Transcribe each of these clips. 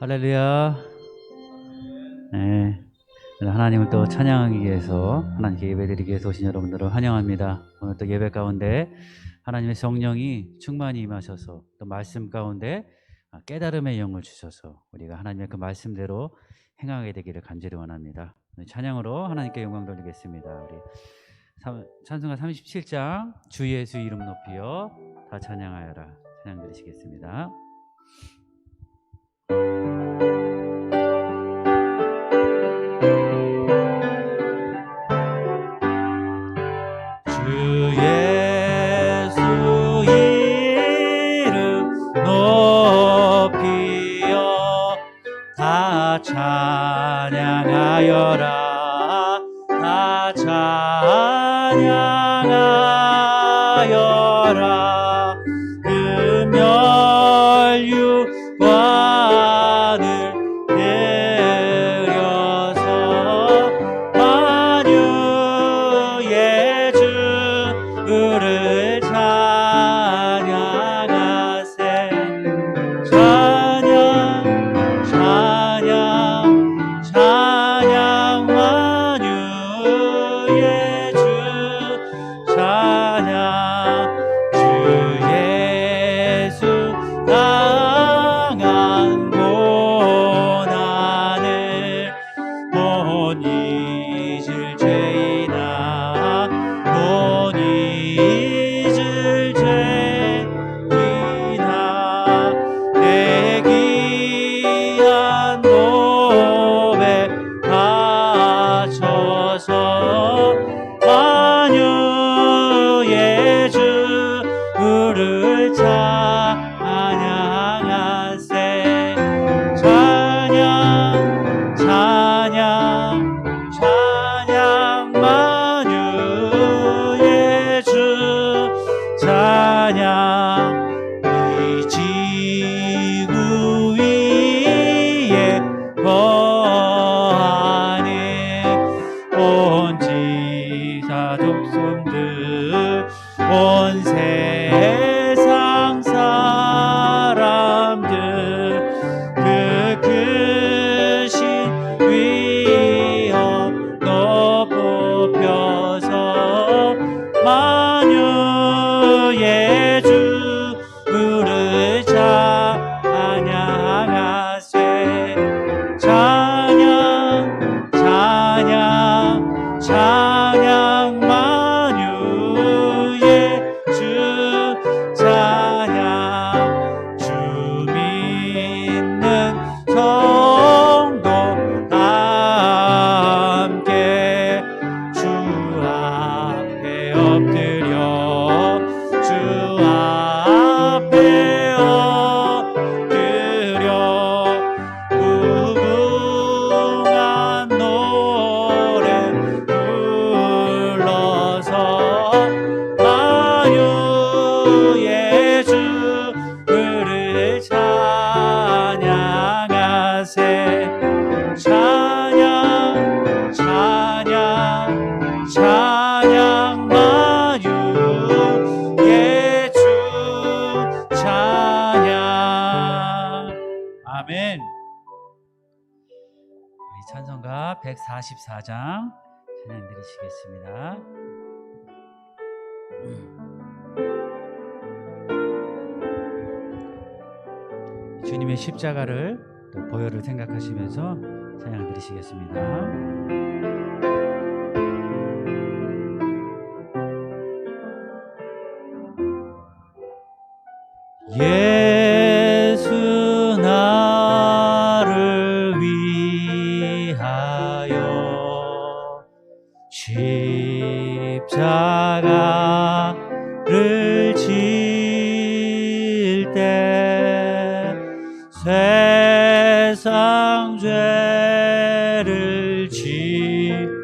할렐루야. 네, 하나님을 또 찬양하기 위해서, 하나님께 예배드리기 위해서 오신 여러분들을 환영합니다. 오늘 또 예배 가운데 하나님의 성령이 충만히 임하셔서 또 말씀 가운데 깨달음의 영을 주셔서 우리가 하나님의 그 말씀대로 행하게 되기를 간절히 원합니다. 찬양으로 하나님께 영광 돌리겠습니다. 우리 찬송가 37장 주 예수 이름 높이여 다 찬양하여라 찬양 드리시겠습니다. 주 예수 이름 높이여 다 찬양하여라 다 찬양하여라 그 멸류관을 내려서 만유의 주를 찬양하세 찬양 찬양 찬양 만유의 주 찬양 주 예수 당한 고난을 못 잊을 죄이나 못 잊을 죄이나 내 귀한 몸에 바쳐서 만유의 주를 찬양하세 찬양 찬양 찬양 만유의 주 찬양 이 지구 위에 거하는 온 지사 족속들 온 세상 사람들 그 크신 위엄도 뽑혀서 만유의 주를 찬양하세 찬양 찬양 찬양 만유의 주 찬양 주 믿는 성도 함께 주 앞에 엎드려 주 앞에 엎드려 무궁한 노래 불러서 만유의 주를 찬양하세 찬양 찬양 찬양 만유의 주 찬양 아멘. 우리 찬송가 144장 찬양 드리시겠습니다. 주님의 십자가를 또 보혈을 생각하시면서 찬양 드리시겠습니다. 예수 나를 위하여 십자가를 질 때 세상 죄를 지시고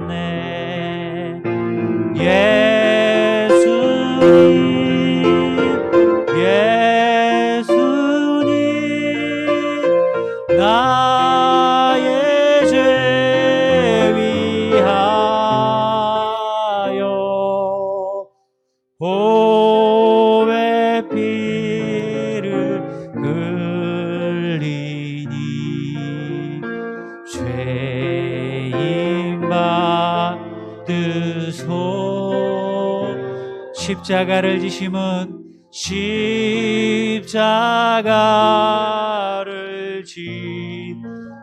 고초당하셨네 예수님 나의 죄 위하 십자가를 지심은 십자가를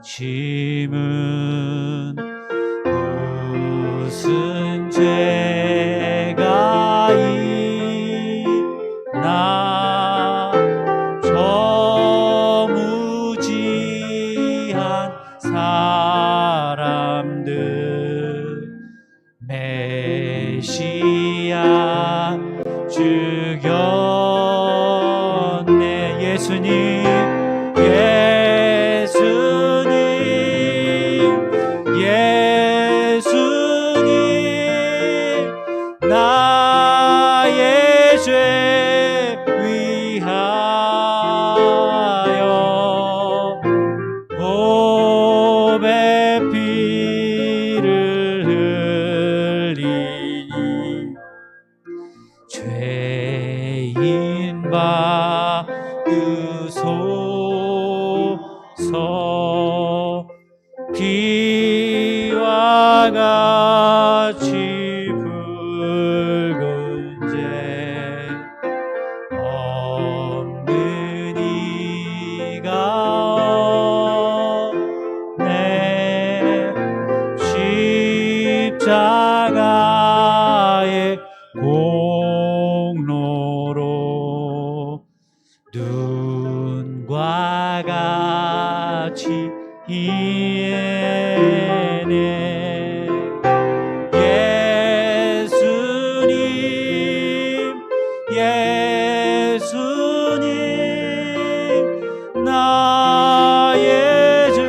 지심은 무슨 죄가 있나 저 무지한 사람들 메시아 죽였네. 예수님 나의 죄 위하여 보배 피를 흘리니 죄인 받으소서. 비와 같이 붉은 죄 없는 이가 없네. 십자가의 공로로 눈과 같이 이해네. 예수님 나의 죄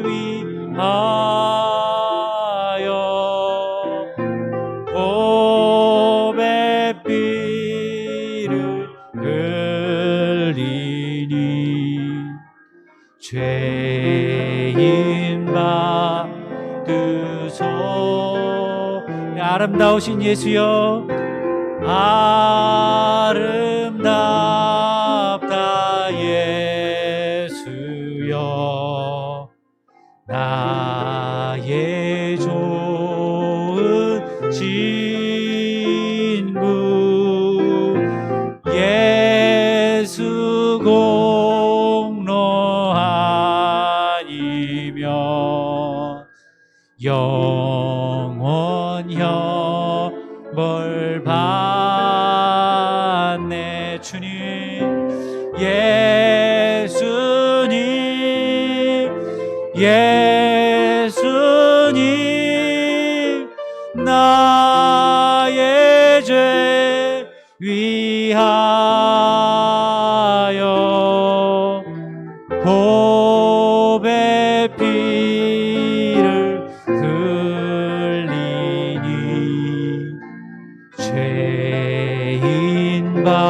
위하여 보배 피를 흘리니 죄인 받으소. 아름다우신 예수여 아름답다 예수여 나의 좋은 친구 예수 공로 아니면 영원 형벌 받네. 주님 예수님 나의 죄 위하여 보배 피를 흘리니 죄인 받으소서.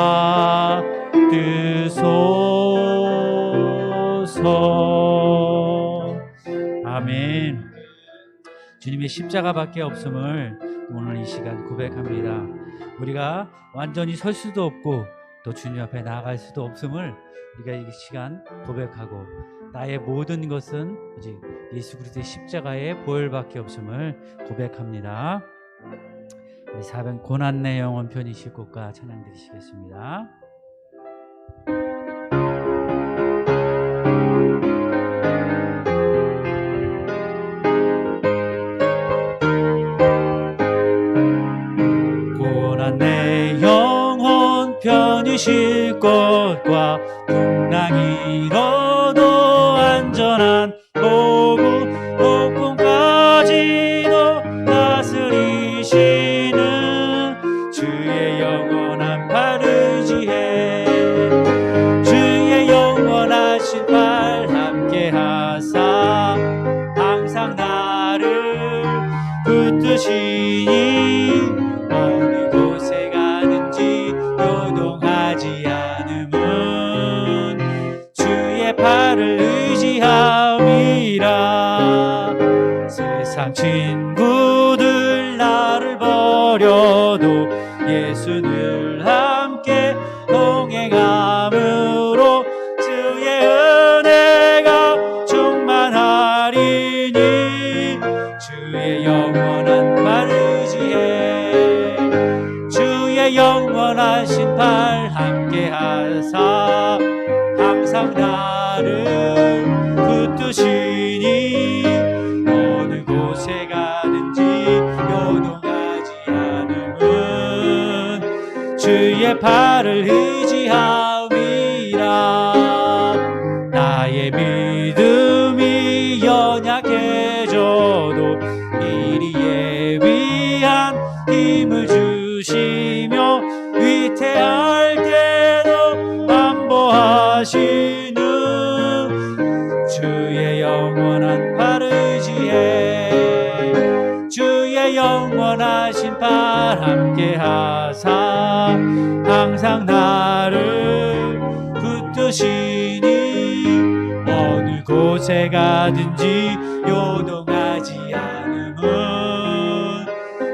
아멘. 주님의 십자가밖에 없음을 오늘 이 시간 고백합니다. 우리가 완전히 설 수도 없고 또 주님 앞에 나아갈 수도 없음을 우리가 이 시간 고백하고 나의 모든 것은 오직 예수 그리스도의 십자가의 보혈밖에 없음을 고백합니다. 우리 400 고난 내 영혼 편이실 곳과 찬양 드리시겠습니다. 편이실 곳과 풍랑이로도 안전한 보고 폭풍까지도 다스리시는 주의 영원한 팔 의지해 주의 영원하신 팔 함께 하사 항상 나를 붙드시니 어느 곳에 가든지 요동하지 않음은 주의 팔을 의지함이라. 세상 친구들 나를 버려도 예수 늘 함께 동행함으로 주의 은혜가 충만하리니 주의 영원한 팔 의지해 주의 하사 항상 나를 붙드시니 어느 곳에 가든지 요동하지 않음은 주의 팔을 의지함이라. 나의 믿음이 연약해져도 이리 예비한 힘을 주시며 위태할 때도 안보하시는 주의 영원한 팔을 의지해 주의 영원하신 팔 함께 하사 항상 나를 붙드시니 어느 곳에 가든지 요동하지 않음은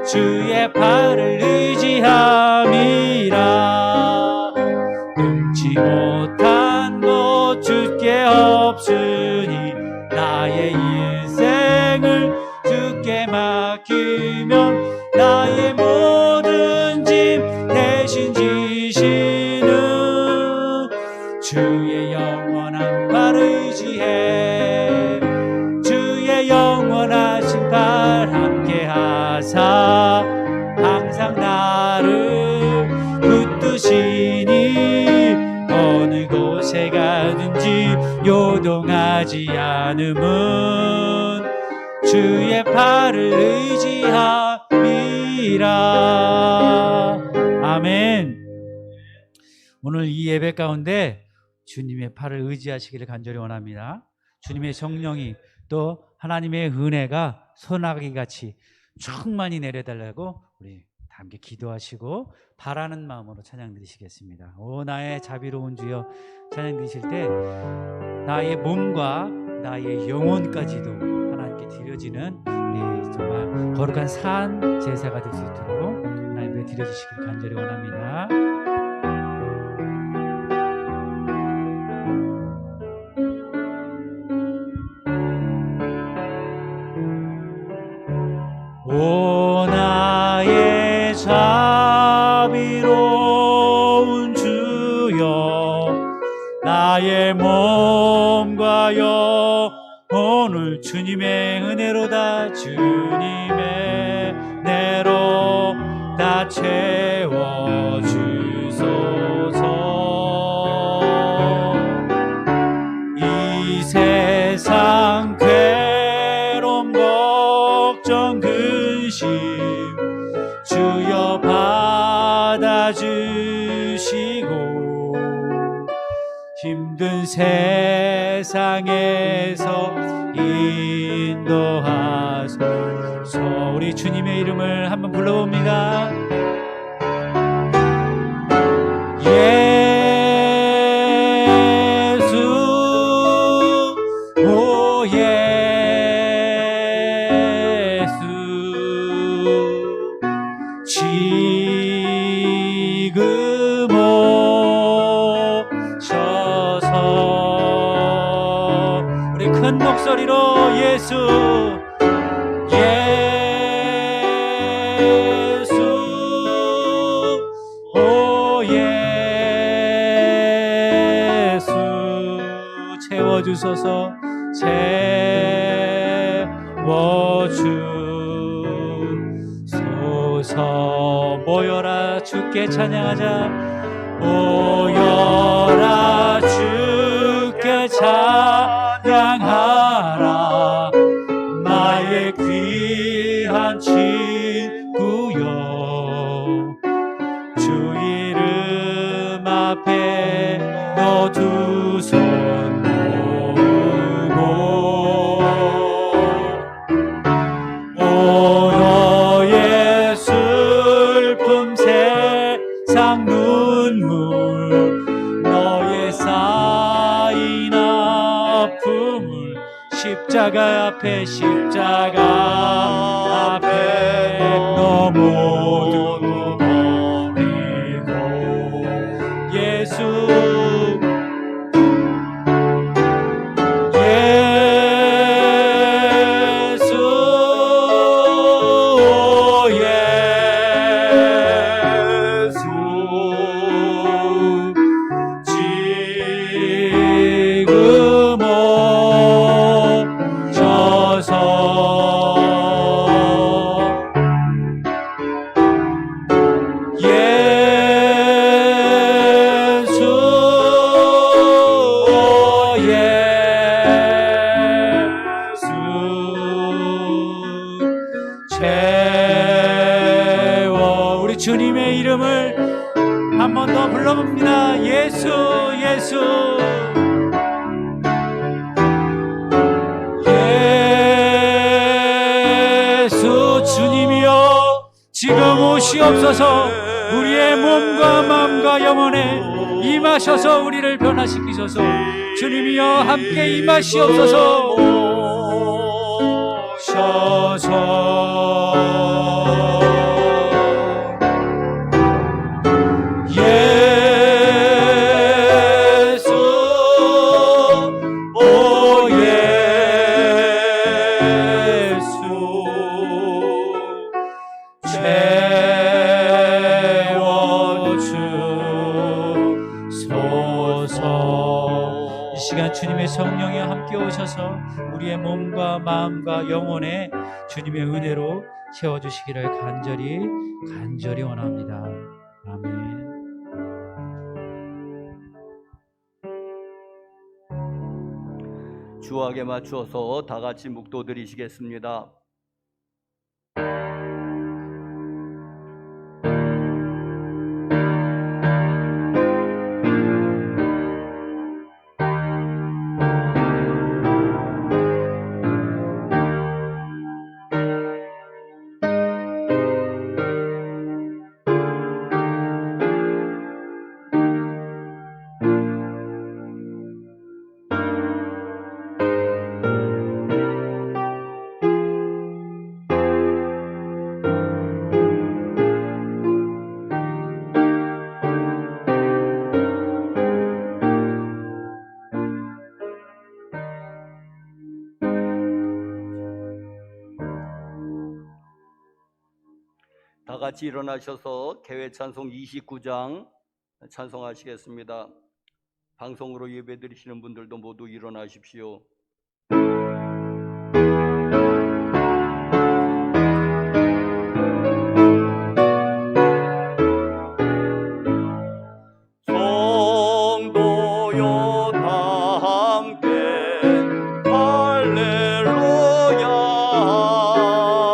주의 팔을 의지함이라. 능치 못한 것 주께 없으니 나의 인생을 주께 맡기면 나의 모든 짐 대신 지시는 주의 영원한 팔을 의지해 주의 영원하신 팔 함께 하사 항상 나를 붙드시니 어느 곳에 가든지 요동하지 않음은 주의 팔을 의지함이라. 아멘. 오늘 이 예배 가운데 주님의 팔을 의지하시기를 간절히 원합니다. 주님의 성령이 또 하나님의 은혜가 소나기같이 충만히 내려달라고 우리 다 함께 기도하시고 바라는 마음으로 찬양 드리시겠습니다. 오 나의 자비로운 주여 찬양 드리실 때 나의 몸과 나의 영혼까지도 하나님께 드려지는 정말 거룩한 산 제사가 될 수 있도록 하나님께 드려주시길 간절히 원합니다. 오 나의 자비로운 주여 나의 몸과 영혼을 주님의 은혜로다 주님의 은혜로 다 채워주소서. 이 세상 괴로움 걱정 근심 주여 받아주시고 힘든 세상에서 인도하소서. 우리 주님의 이름을 한번 불러봅니다. 예수 오 예수 지금 오셔서 우리 큰 목소리로 예수 예수 오 예수 채워주소서 채워주소서. 모여라 주께 찬양하자. 모여라 주께 찬양하라 나의 귀한 친구여 주 이름 앞에 너 두 손 모으고 오 너의 슬픔 세상 눈물 너의 쌓인 아픔을 십자가 앞에 너 모두 버리고 예수 예수 채워. 우리 주님의 이름을 한 번 더 불러봅니다. 예수, 예수. 예수 주님이여, 지금 오시옵소서. 우리의 몸과 마음과 영혼에 임하셔서 우리를 변화시키소서. 주님이여 함께 임하시옵소서. 이 시간 주님의 성령이 함께 오셔서 우리의 몸과 마음과 영혼에 주님의 은혜로 채워주시기를 간절히 원합니다. 아멘. 주악에 맞추어서 다 같이 묵도 드리시겠습니다. 다 같이 일어나셔서 개회 찬송 29장 찬송하시겠습니다. 방송으로 예배드리시는 분들도 모두 일어나십시오. 성도여 다 함께 할렐루야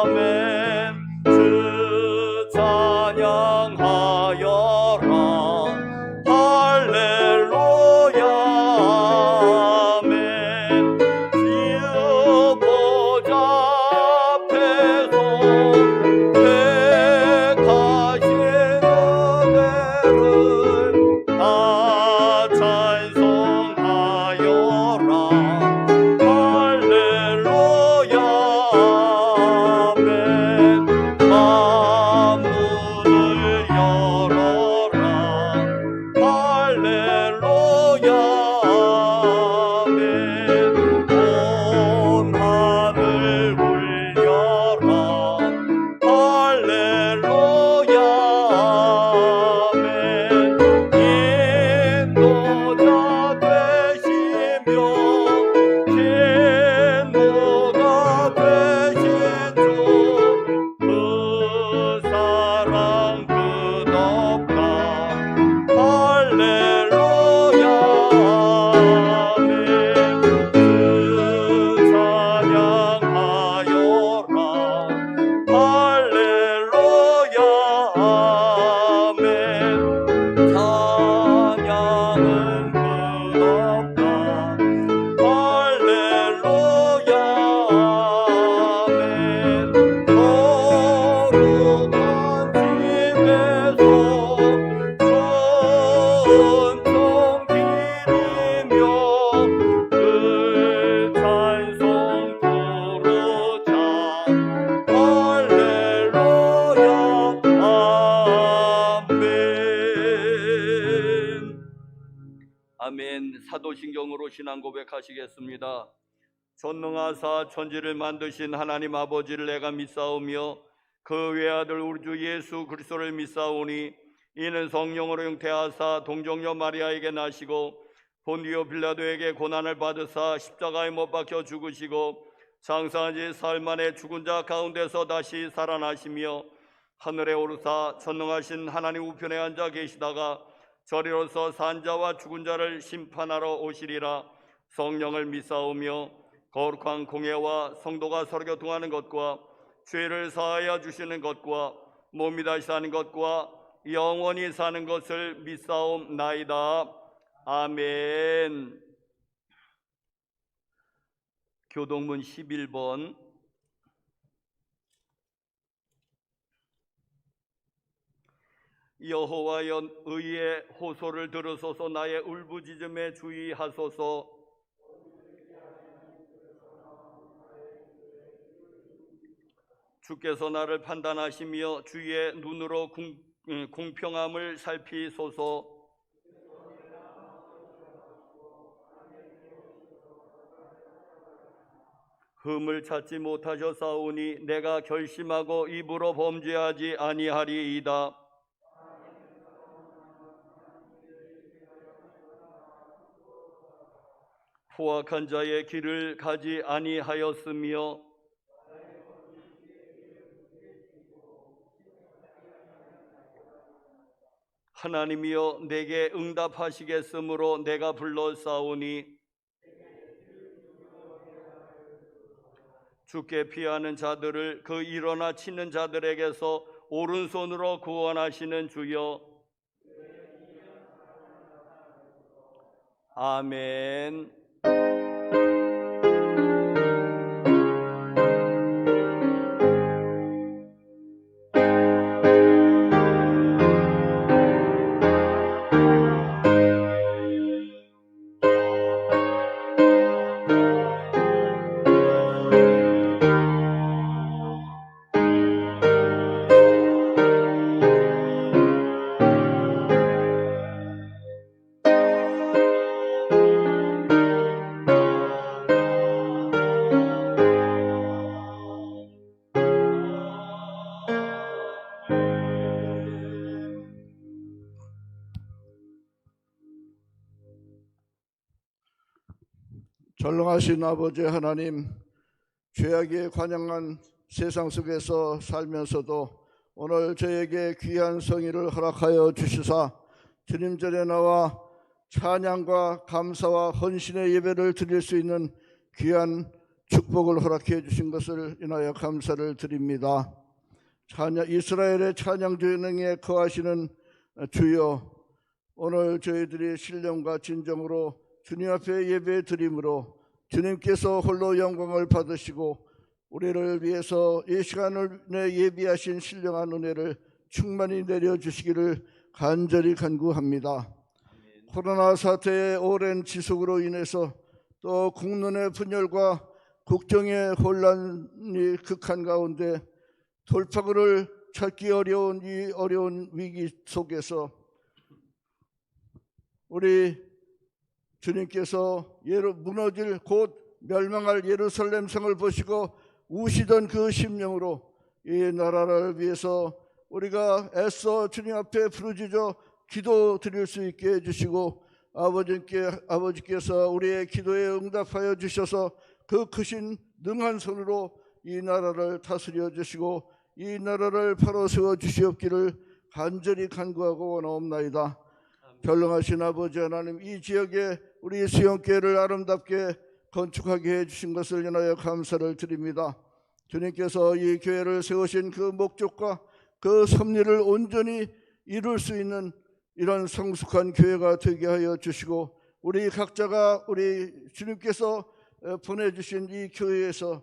아멘. 주 찬양하여라 할렐루야 아멘. 주여 보좌 앞에서 택하신 은혜를 다 찬송하여라 할렐루야 아멘. 만문을 열어라 할렐루야 아멘. 온 하늘 울려라 할렐루야 아멘. 인도자 되시며 진노가 되신 주 그 사랑 끝없다 할렐루야 아멘. 그 찬양하여라 할렐루야 아멘. 찬양은 끝없다 할렐루야 아멘. 거룩한 집에서 전통 드리며 늘 찬송 부르자 할렐루야 아멘. 아멘. 사도신경으로 신앙 고백하시겠습니다. 전능하사 천지를 만드신 하나님 아버지를 내가 믿사오며 그 외아들 우리 주 예수 그리스도를 믿사오니 이는 성령으로 잉태하사 동정녀 마리아에게 나시고 본디오 빌라도에게 고난을 받으사 십자가에 못 박혀 죽으시고 장사한 지 사흘 만에 죽은 자 가운데서 다시 살아나시며 하늘에 오르사 전능하신 하나님 우편에 앉아 계시다가 저리로서 산 자와 죽은 자를 심판하러 오시리라. 성령을 믿사오며 거룩한 공예와 성도가 서로 교통하는 것과 죄를 사하여 주시는 것과 몸이 다시 사는 것과 영원히 사는 것을 믿사옵나이다. 아멘. 교동문 11번. 여호와여, 의의 호소를 들으소서. 나의 울부짖음에 주의하소서. 주께서 나를 판단하시며 주의 눈으로 공평함을 살피소서. 흠을 찾지 못하셨사오니 내가 결심하고 입으로 범죄하지 아니하리이다. 포악한 자의 길을 가지 아니하였으며 하나님이여 내게 응답하시겠으므로 내가 불렀사오니 주께 피하는 자들을 그 일어나 치는 자들에게서 오른손으로 구원하시는 주여. 아멘. 전능하신 아버지 하나님, 죄악에 관영한 세상 속에서 살면서도 오늘 저에게 귀한 성의를 허락하여 주시사 주님 전에 나와 찬양과 감사와 헌신의 예배를 드릴 수 있는 귀한 축복을 허락해 주신 것을 인하여 감사를 드립니다. 이스라엘의 찬양 전능에 거하시는 주여, 오늘 저희들이 신령과 진정으로 주님 앞에 예배 드림으로 주님께서 홀로 영광을 받으시고 우리를 위해서 이 시간을 내 예비하신 신령한 은혜를 충만히 내려주시기를 간절히 간구합니다. 코로나 사태의 오랜 지속으로 인해서 또 국론의 분열과 국정의 혼란이 극한 가운데 돌파구를 찾기 어려운 이 어려운 위기 속에서 우리 주님께서 무너질 곧 멸망할 예루살렘 성을 보시고 우시던 그 심령으로 이 나라를 위해서 우리가 애써 주님 앞에 부르짖어 기도 드릴 수 있게 해주시고 아버지께서 우리의 기도에 응답하여 주셔서 그 크신 능한 손으로 이 나라를 다스려 주시고 이 나라를 바로 세워 주시옵기를 간절히 간구하고 원하옵나이다. 전능하신 아버지 하나님, 이 지역에 우리 수영교회를 아름답게 건축하게 해주신 것을 인하여 감사를 드립니다. 주님께서 이 교회를 세우신 그 목적과 그 섭리를 온전히 이룰 수 있는 이런 성숙한 교회가 되게 하여 주시고 우리 각자가 우리 주님께서 보내주신 이 교회에서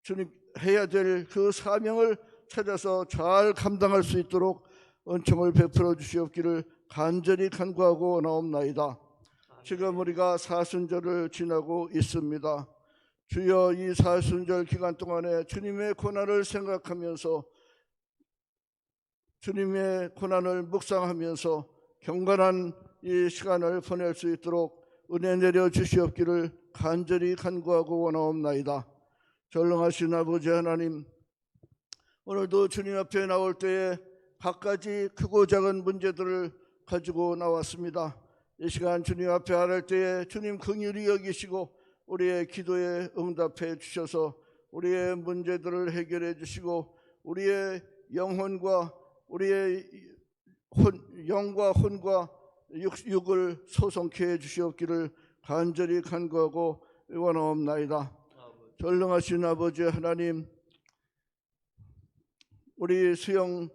주님 해야 될 그 사명을 찾아서 잘 감당할 수 있도록 은총을 베풀어 주시옵기를 간절히 간구하고 원하옵나이다. 지금 우리가 사순절을 지나고 있습니다. 주여, 이 사순절 기간 동안에 주님의 고난을 생각하면서 주님의 고난을 묵상하면서 경건한 이 시간을 보낼 수 있도록 은혜 내려 주시옵기를 간절히 간구하고 원하옵나이다. 전능하신 아버지 하나님, 오늘도 주님 앞에 나올 때에 갖가지 크고 작은 문제들을 가지고 나왔습니다. 이 시간 주님 앞에 아뢰 때에 주님 긍휼히 여기시고 우리의 기도에 응답해 주셔서 우리의 문제들을 해결해 주시고 우리의 영혼과 우리의 영과 혼과 육을 소송케 해 주시옵기를 간절히 간구하고 원하옵나이다. 전능하신 아버지 하나님, 우리 수영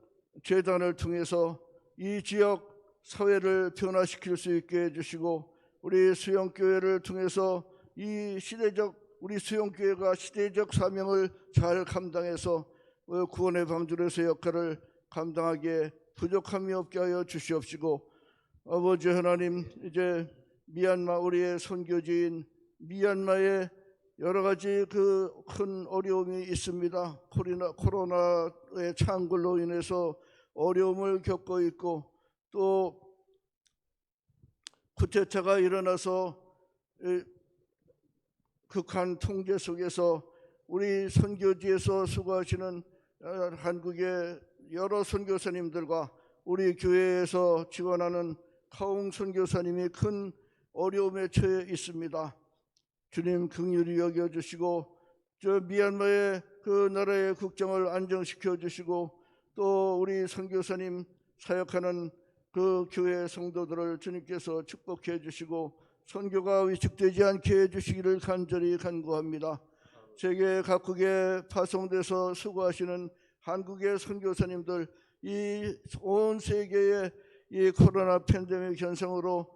재단을 통해서 이 지역 사회를 변화시킬 수 있게 해주시고, 우리 수영교회를 통해서 이 시대적, 우리 수영교회가 시대적 사명을 잘 감당해서 구원의 방주로서의 역할을 감당하기에 부족함이 없게 하여 주시옵시고, 아버지 하나님, 이제 미얀마 우리의 선교지인 미얀마에 여러 가지 그 큰 어려움이 있습니다. 코로나의 창궐로 인해서 어려움을 겪고 있고, 또 쿠데타가 일어나서 극한 통제 속에서 우리 선교지에서 수고하시는 한국의 여러 선교사님들과 우리 교회에서 지원하는 카웅 선교사님이 큰 어려움에 처해 있습니다. 주님 긍휼히 여겨주시고, 저 미얀마의 그 나라의 국정을 안정시켜 주시고, 또 우리 선교사님 사역하는 그 교회 성도들을 주님께서 축복해 주시고 선교가 위축되지 않게 해주시기를 간절히 간구합니다. 세계 각국에 파송돼서 수고하시는 한국의 선교사님들, 이 온 세계의 이 코로나 팬데믹 현상으로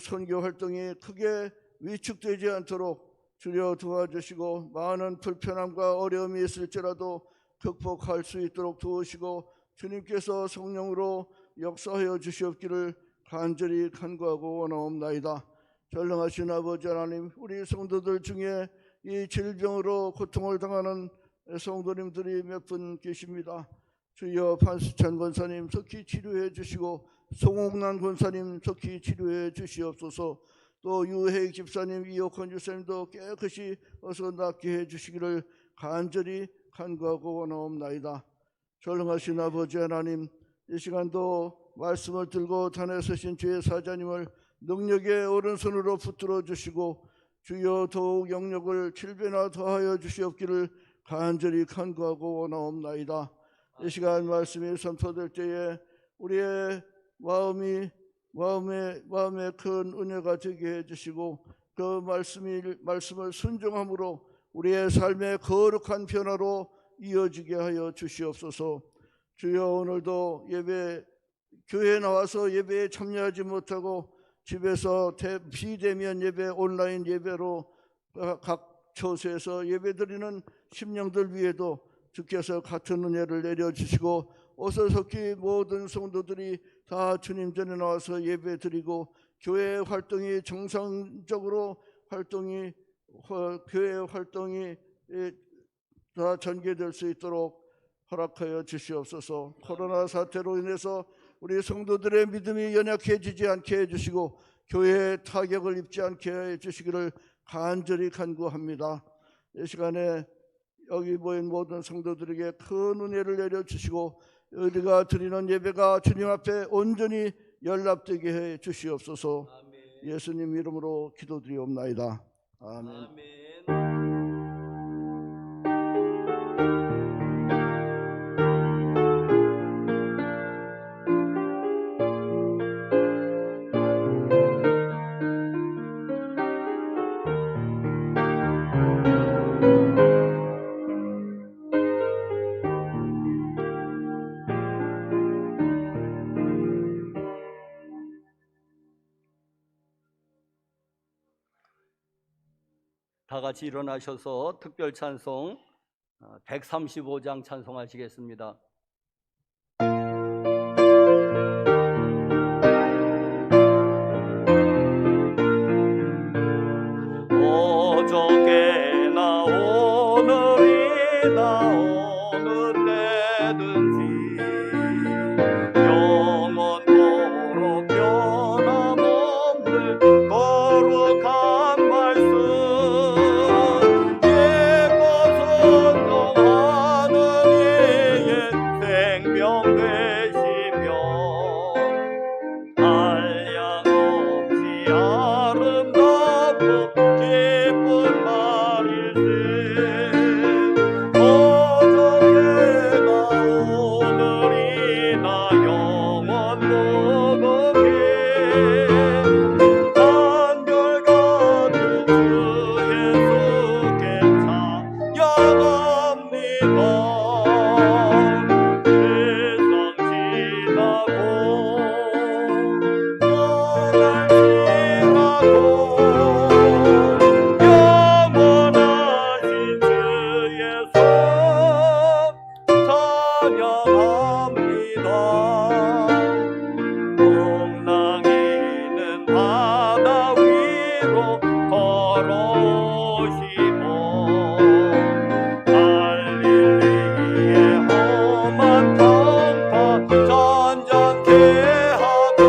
선교 활동이 크게 위축되지 않도록 주여 도와주시고, 많은 불편함과 어려움이 있을지라도 극복할 수 있도록 도우시고, 주님께서 성령으로 역사하여 주시옵기를 간절히 간구하고 원하옵나이다. 전능하신 아버지 하나님, 우리 성도들 중에 이 질병으로 고통을 당하는 성도님들이 몇 분 계십니다. 주여 판수찬 권사님 속히 치료해 주시고, 송옥란 권사님 속히 치료해 주시옵소서. 또 유해 집사님, 이옥헌 집사님도 깨끗이 어서 낫게 해 주시기를 간절히 간구하고 원하옵나이다. 전능하신 아버지 하나님, 이 시간도 말씀을 들고 단에 서신 주의 사자님을 능력의 오른손으로 붙들어 주시고, 주여 더욱 영력을 7배나 더하여 주시옵기를 간절히 간구하고 원하옵나이다. 이 시간 말씀이 선포될 때에 우리의 마음에 큰 은혜가 되게 해주시고, 그 말씀을 순종함으로 우리의 삶의 거룩한 변화로 이어지게 하여 주시옵소서. 주여 오늘도 교회에 나와서 예배에 참여하지 못하고 집에서 비대면 예배, 온라인 예배로 각 처소에서 예배드리는 심령들 위에도 주께서 같은 은혜를 내려주시고, 어서속히 모든 성도들이 다 주님 전에 나와서 예배드리고 교회 활동이 정상적으로 교회 활동이 다 전개될 수 있도록 허락하여 주시옵소서. 코로나 사태로 인해서 우리 성도들의 믿음이 연약해지지 않게 해주시고 교회에 타격을 입지 않게 해주시기를 간절히 간구합니다. 이 시간에 여기 모인 모든 성도들에게 큰 은혜를 내려주시고, 우리가 드리는 예배가 주님 앞에 온전히 연락되게 해 주시옵소서. 아멘. 예수님 이름으로 기도드리옵나이다. 아멘. 아멘. 다 같이 일어나셔서 특별 찬송 135장 찬송하시겠습니다. 어저께나 오늘이나 어느 때든지 영원토록 변함없는 거룩한 말씀 어저께나 오늘이 풍랑이는 바다 위로 걸어오시고 갈릴리의 험한 평파 전전케 하고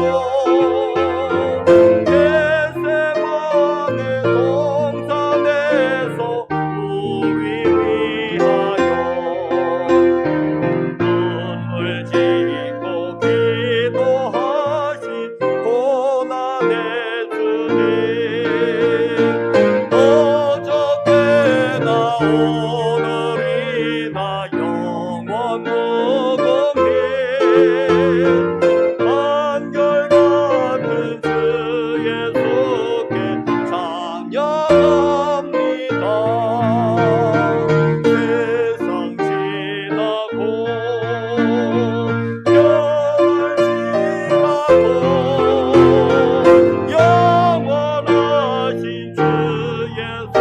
겟세마네 동산에서 우리 위하여 눈물 짓고 기도하신 고난의 주님 어저께나 오늘이나 영원 무궁해 한결같은 주 예수께 찬양합니다. 세상 지나고 영원하신 주 예수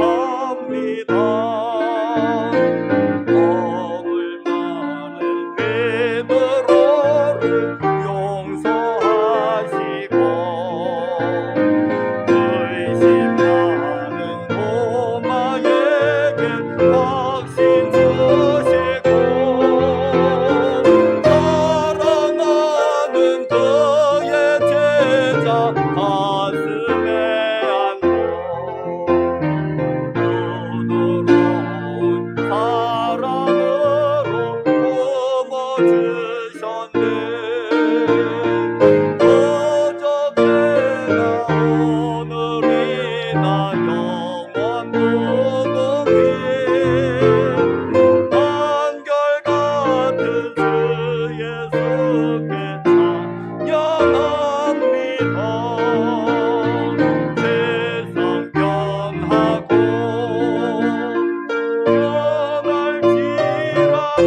찬양합니다. 허물 많은 베드로를 용서하시고 의심 많은 도마에게 확신 주시고 사랑하는 그의 제자 가슴에 안고 부드러운 사랑으로 품어주셨네. 어저께나 오늘이나 영원 무궁해 한결같은 주 예수께 찬양합니다. 세상 변하고 변할지라도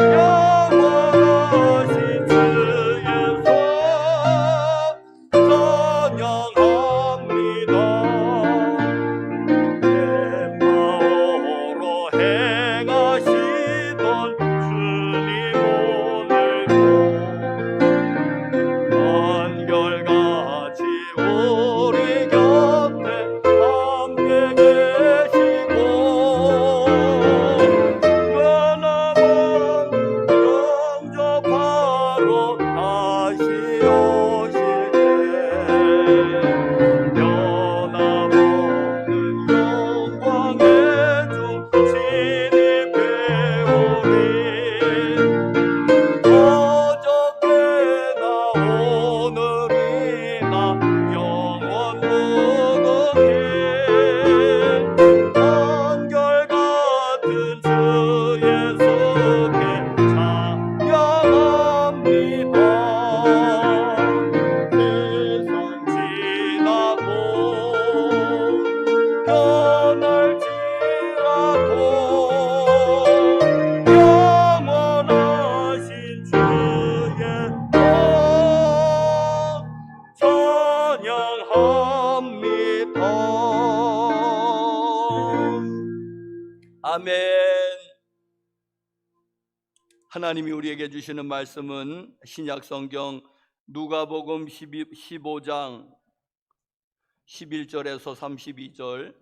영원하신 주 예수 찬양합니다. 엠마오로 행하시던 주님 오늘도 한결같이 우리 곁에 함께 계시고 변함없 영접하러 다시 오실 때 변함없는 영광의 주 진입해 오리 어저께나 오늘이나 영원 무궁해 한결같은 주 예수께 찬양합니다. 세상 지나고 변할지라도 영원하신 주 예수 찬양합니다. 아멘. 하나님이 우리에게 주시는 말씀은 신약성경 누가복음 15장 11절에서 32절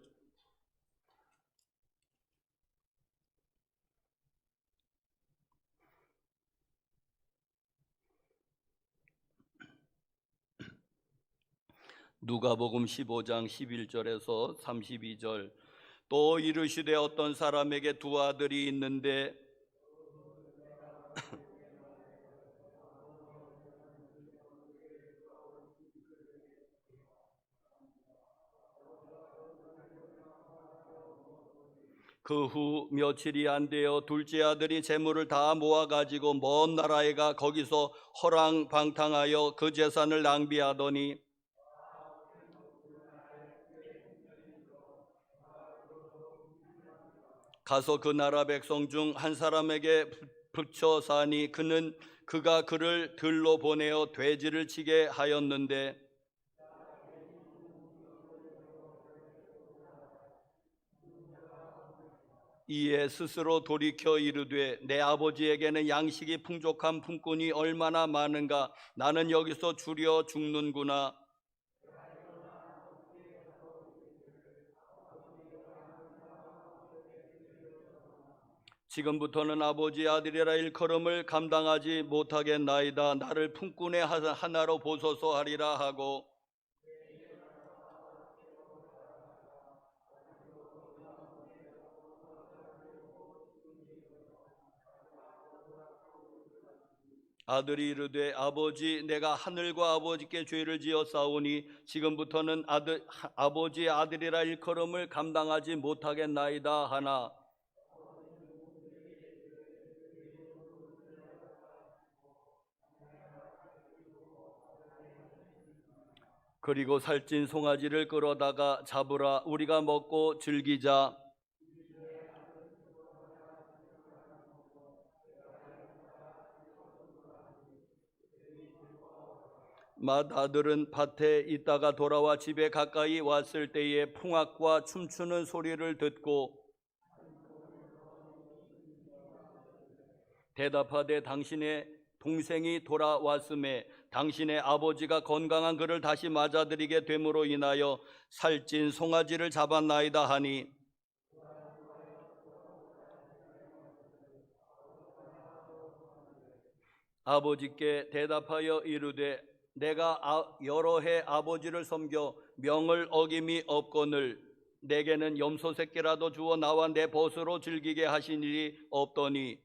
누가복음 15장 11절에서 32절 또 이르시되 어떤 사람에게 두 아들이 있는데 그 후 며칠이 안 되어 둘째 아들이 재물을 다 모아 가지고 먼 나라에 가 거기서 허랑방탕하여 그 재산을 낭비하더니 가서 그 나라 백성 중 한 사람에게 붙여 사니 그가 그를 들로 보내어 돼지를 치게 하였는데 이에 스스로 돌이켜 이르되 내 아버지에게는 양식이 풍족한 품꾼이 얼마나 많은가. 나는 여기서 줄여 죽는구나. 지금부터는 아버지 아들이라 일컬음을 감당하지 못하겠나이다. 나를 품꾼의 하나로 보소서 하리라 하고, 아들이 이르되 아버지, 내가 하늘과 아버지께 죄를 지었사오니 지금부터는 아버지의 아들이라 일컬음을 감당하지 못하겠나이다 하나, 그리고 살찐 송아지를 끌어다가 잡으라. 우리가 먹고 즐기자. 맏아들은 밭에 있다가 돌아와 집에 가까이 왔을 때에 풍악과 춤추는 소리를 듣고 대답하되 당신의 동생이 돌아왔음에 당신의 아버지가 건강한 그를 다시 맞아들이게 됨으로 인하여 살찐 송아지를 잡았나이다 하니, 아버지께 대답하여 이르되 내가 여러 해 아버지를 섬겨 명을 어김이 없거늘 내게는 염소 새끼라도 주어 나와 내 벗으로 즐기게 하신 일이 없더니,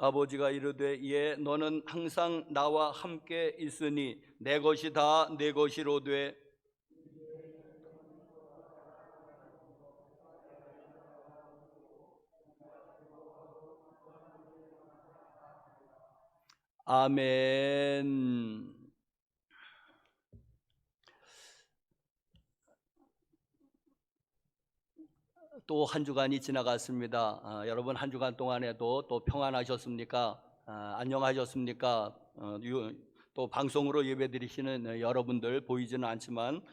아버지가 이르되 예, 너는 항상 나와 함께 있으니 내 것이 다 내 것이로되 아멘. 또 한 주간이 지나갔습니다. 여러분 한 주간 동안에도 또 평안하셨습니까? 안녕하셨습니까? 또 방송으로 예배드리시는 여러분들 보이지는 않지만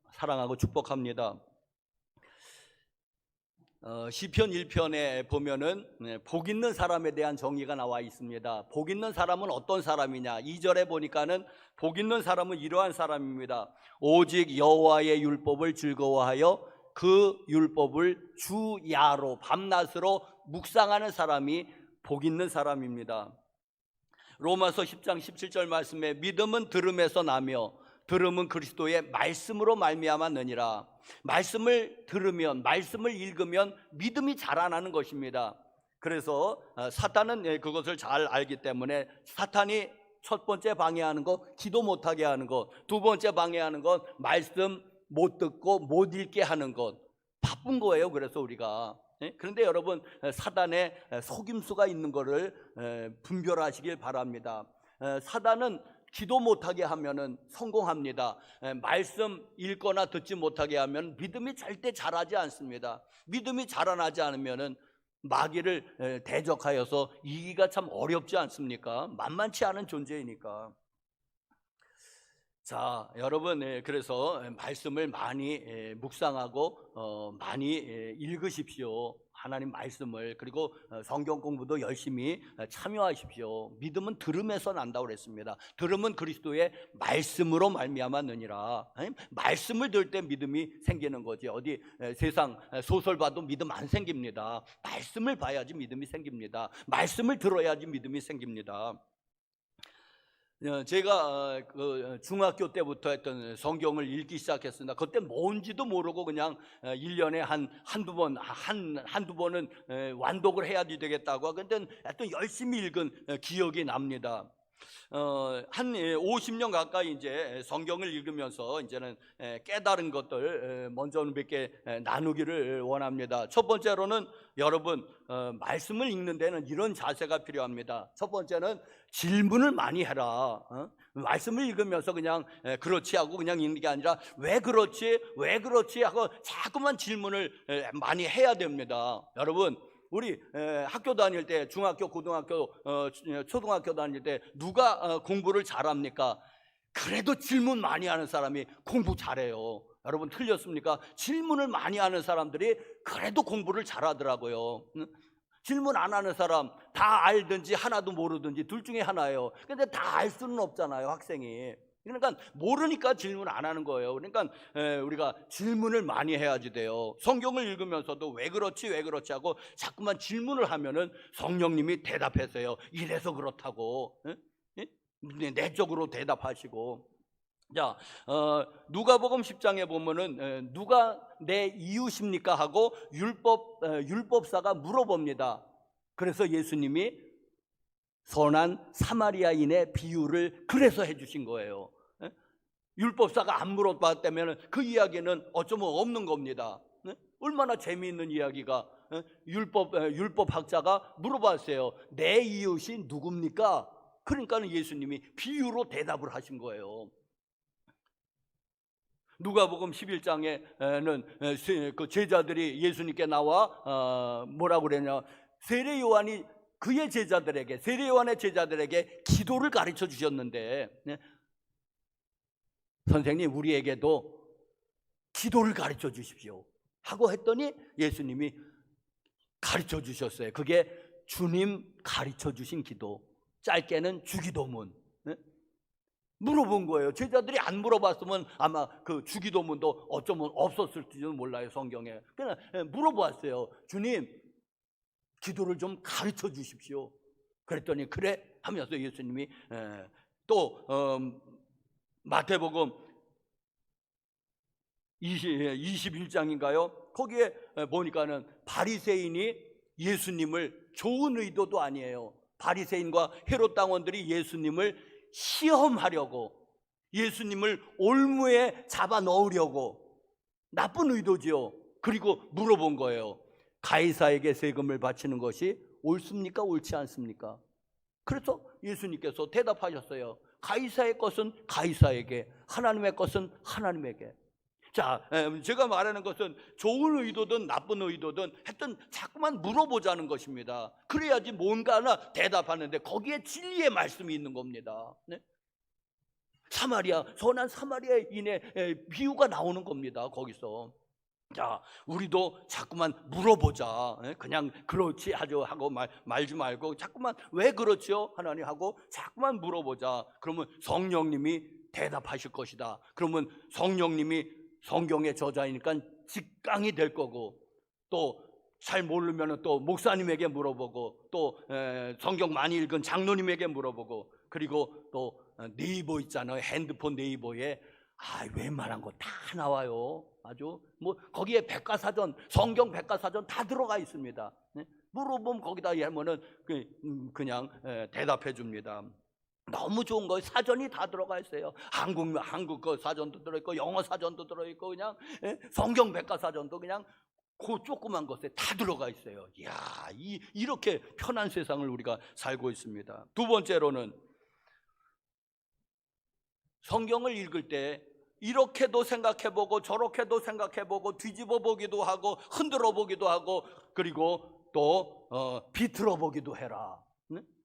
사랑하고 축복합니다. 시편 1편에 보면은 복 있는 사람에 대한 정의가 나와 있습니다. 복 있는 사람은 어떤 사람이냐? 2절에 보니까는 복 있는 사람은 이러한 사람입니다. 오직 여호와의 율법을 즐거워하여 그 율법을 주야로 밤낮으로 묵상하는 사람이 복 있는 사람입니다. 로마서 10장 17절 말씀에 믿음은 들음에서 나며 들음은 그리스도의 말씀으로 말미암아 느니라. 말씀을 들으면, 말씀을 읽으면 믿음이 자라나는 것입니다. 그래서 사탄은 그것을 잘 알기 때문에 사탄이 첫 번째 방해하는 것, 기도 못하게 하는 것, 두 번째 방해하는 것, 말씀 못 듣고 못 읽게 하는 것, 바쁜 거예요. 그래서 우리가. 그런데 여러분, 사단의 속임수가 있는 것을 분별하시길 바랍니다. 사단은 기도 못하게 하면은 성공합니다. 말씀 읽거나 듣지 못하게 하면 믿음이 절대 자라지 않습니다. 믿음이 자라나지 않으면은 마귀를 대적하여서 이기가 참 어렵지 않습니까? 만만치 않은 존재이니까. 자, 여러분, 그래서 말씀을 많이 묵상하고 많이 읽으십시오. 하나님 말씀을. 그리고 성경 공부도 열심히 참여하십시오. 믿음은 들음에서 난다고 그랬습니다. 들음은 그리스도의 말씀으로 말미암아 느니라. 말씀을 들을 때 믿음이 생기는 거지. 어디 세상 소설 봐도 믿음 안 생깁니다. 말씀을 봐야지 믿음이 생깁니다. 말씀을 들어야지 믿음이 생깁니다. 제가 중학교 때부터 했던 성경을 읽기 시작했습니다. 그때 뭔지도 모르고 그냥 1년에 한두 번은 완독을 해야 되겠다고. 근데 하여튼 열심히 읽은 기억이 납니다. 한 50년 가까이 이제 성경을 읽으면서 이제는 깨달은 것들 먼저 몇 개 나누기를 원합니다. 첫 번째로는 여러분, 말씀을 읽는 데는 이런 자세가 필요합니다. 첫 번째는 질문을 많이 해라. 말씀을 읽으면서 그냥 그렇지 하고 그냥 읽는 게 아니라 왜 그렇지 하고 자꾸만 질문을 많이 해야 됩니다. 여러분, 우리 학교 다닐 때 중학교, 고등학교, 초등학교 다닐 때 누가 공부를 잘합니까? 그래도 질문 많이 하는 사람이 공부 잘해요. 여러분 틀렸습니까? 질문을 많이 하는 사람들이 그래도 공부를 잘하더라고요. 질문 안 하는 사람 다 알든지 하나도 모르든지 둘 중에 하나예요. 근데 다 알 수는 없잖아요, 학생이. 그러니까 모르니까 질문 안 하는 거예요. 그러니까 우리가 질문을 많이 해야지 돼요. 성경을 읽으면서도 왜 그렇지 왜 그렇지 하고 자꾸만 질문을 하면은 성령님이 대답하세요. 이래서 그렇다고. 내적으로 대답하시고. 자, 누가복음 10장에 보면은 누가 내 이웃입니까 하고 율법사가 물어봅니다. 그래서 예수님이 선한 사마리아인의 비유를 그래서 해주신 거예요. 율법사가 안 물어봤다면 그 이야기는 어쩌면 없는 겁니다. 얼마나 재미있는 이야기가. 율법학자가 물어봤어요. 내 이웃이 누굽니까? 그러니까 예수님이 비유로 대답을 하신 거예요. 누가복음 11장에는 그 제자들이 예수님께 나와 뭐라고 그러냐, 세례 요한이 그의 제자들에게, 세례 요한의 제자들에게 기도를 가르쳐 주셨는데, 선생님 우리에게도 기도를 가르쳐 주십시오 하고 했더니 예수님이 가르쳐 주셨어요. 그게 주님 가르쳐 주신 기도, 짧게는 주기도문. 물어본 거예요. 제자들이 안 물어봤으면 아마 그 주기도문도 어쩌면 없었을지도 몰라요, 성경에. 그냥 물어봤어요. 주님, 기도를 좀 가르쳐 주십시오. 그랬더니 그래 하면서 예수님이 또 마태복음 21장인가요? 거기에 보니까는 바리새인이 예수님을, 좋은 의도도 아니에요. 바리새인과 헤롯 당원들이 예수님을 시험하려고, 예수님을 올무에 잡아 넣으려고, 나쁜 의도지요. 그리고 물어본 거예요. 가이사에게 세금을 바치는 것이 옳습니까? 옳지 않습니까? 그래서 예수님께서 대답하셨어요. 가이사의 것은 가이사에게, 하나님의 것은 하나님에게. 자, 제가 말하는 것은 좋은 의도든 나쁜 의도든 하여튼 자꾸만 물어보자는 것입니다. 그래야지 뭔가 하나 대답하는데 거기에 진리의 말씀이 있는 겁니다. 네? 선한 사마리아인의 비유가 나오는 겁니다, 거기서. 자, 우리도 자꾸만 물어보자. 그냥 그렇지 하고 말지 말고 자꾸만 왜 그렇죠? 하나님 하고 자꾸만 물어보자. 그러면 성령님이 대답하실 것이다. 그러면 성령님이 성경의 저자이니까 직강이 될 거고, 또 잘 모르면 또 목사님에게 물어보고, 또 성경 많이 읽은 장로님에게 물어보고, 그리고 또 네이버 있잖아요. 핸드폰 네이버에 웬만한 거 다 나와요. 아주 뭐 거기에 백과사전, 성경 백과사전 다 들어가 있습니다. 물어보면 거기다 하면은 그냥 대답해 줍니다. 너무 좋은 거, 사전이 다 들어가 있어요. 한국 거 사전도 들어있고, 영어 사전도 들어있고, 그냥 성경 백과사전도 그냥 그 조그만 것에 다 들어가 있어요. 이야, 이렇게 편한 세상을 우리가 살고 있습니다. 두 번째로는 성경을 읽을 때 이렇게도 생각해보고 저렇게도 생각해보고 뒤집어 보기도 하고 흔들어 보기도 하고, 그리고 또 비틀어 보기도 해라.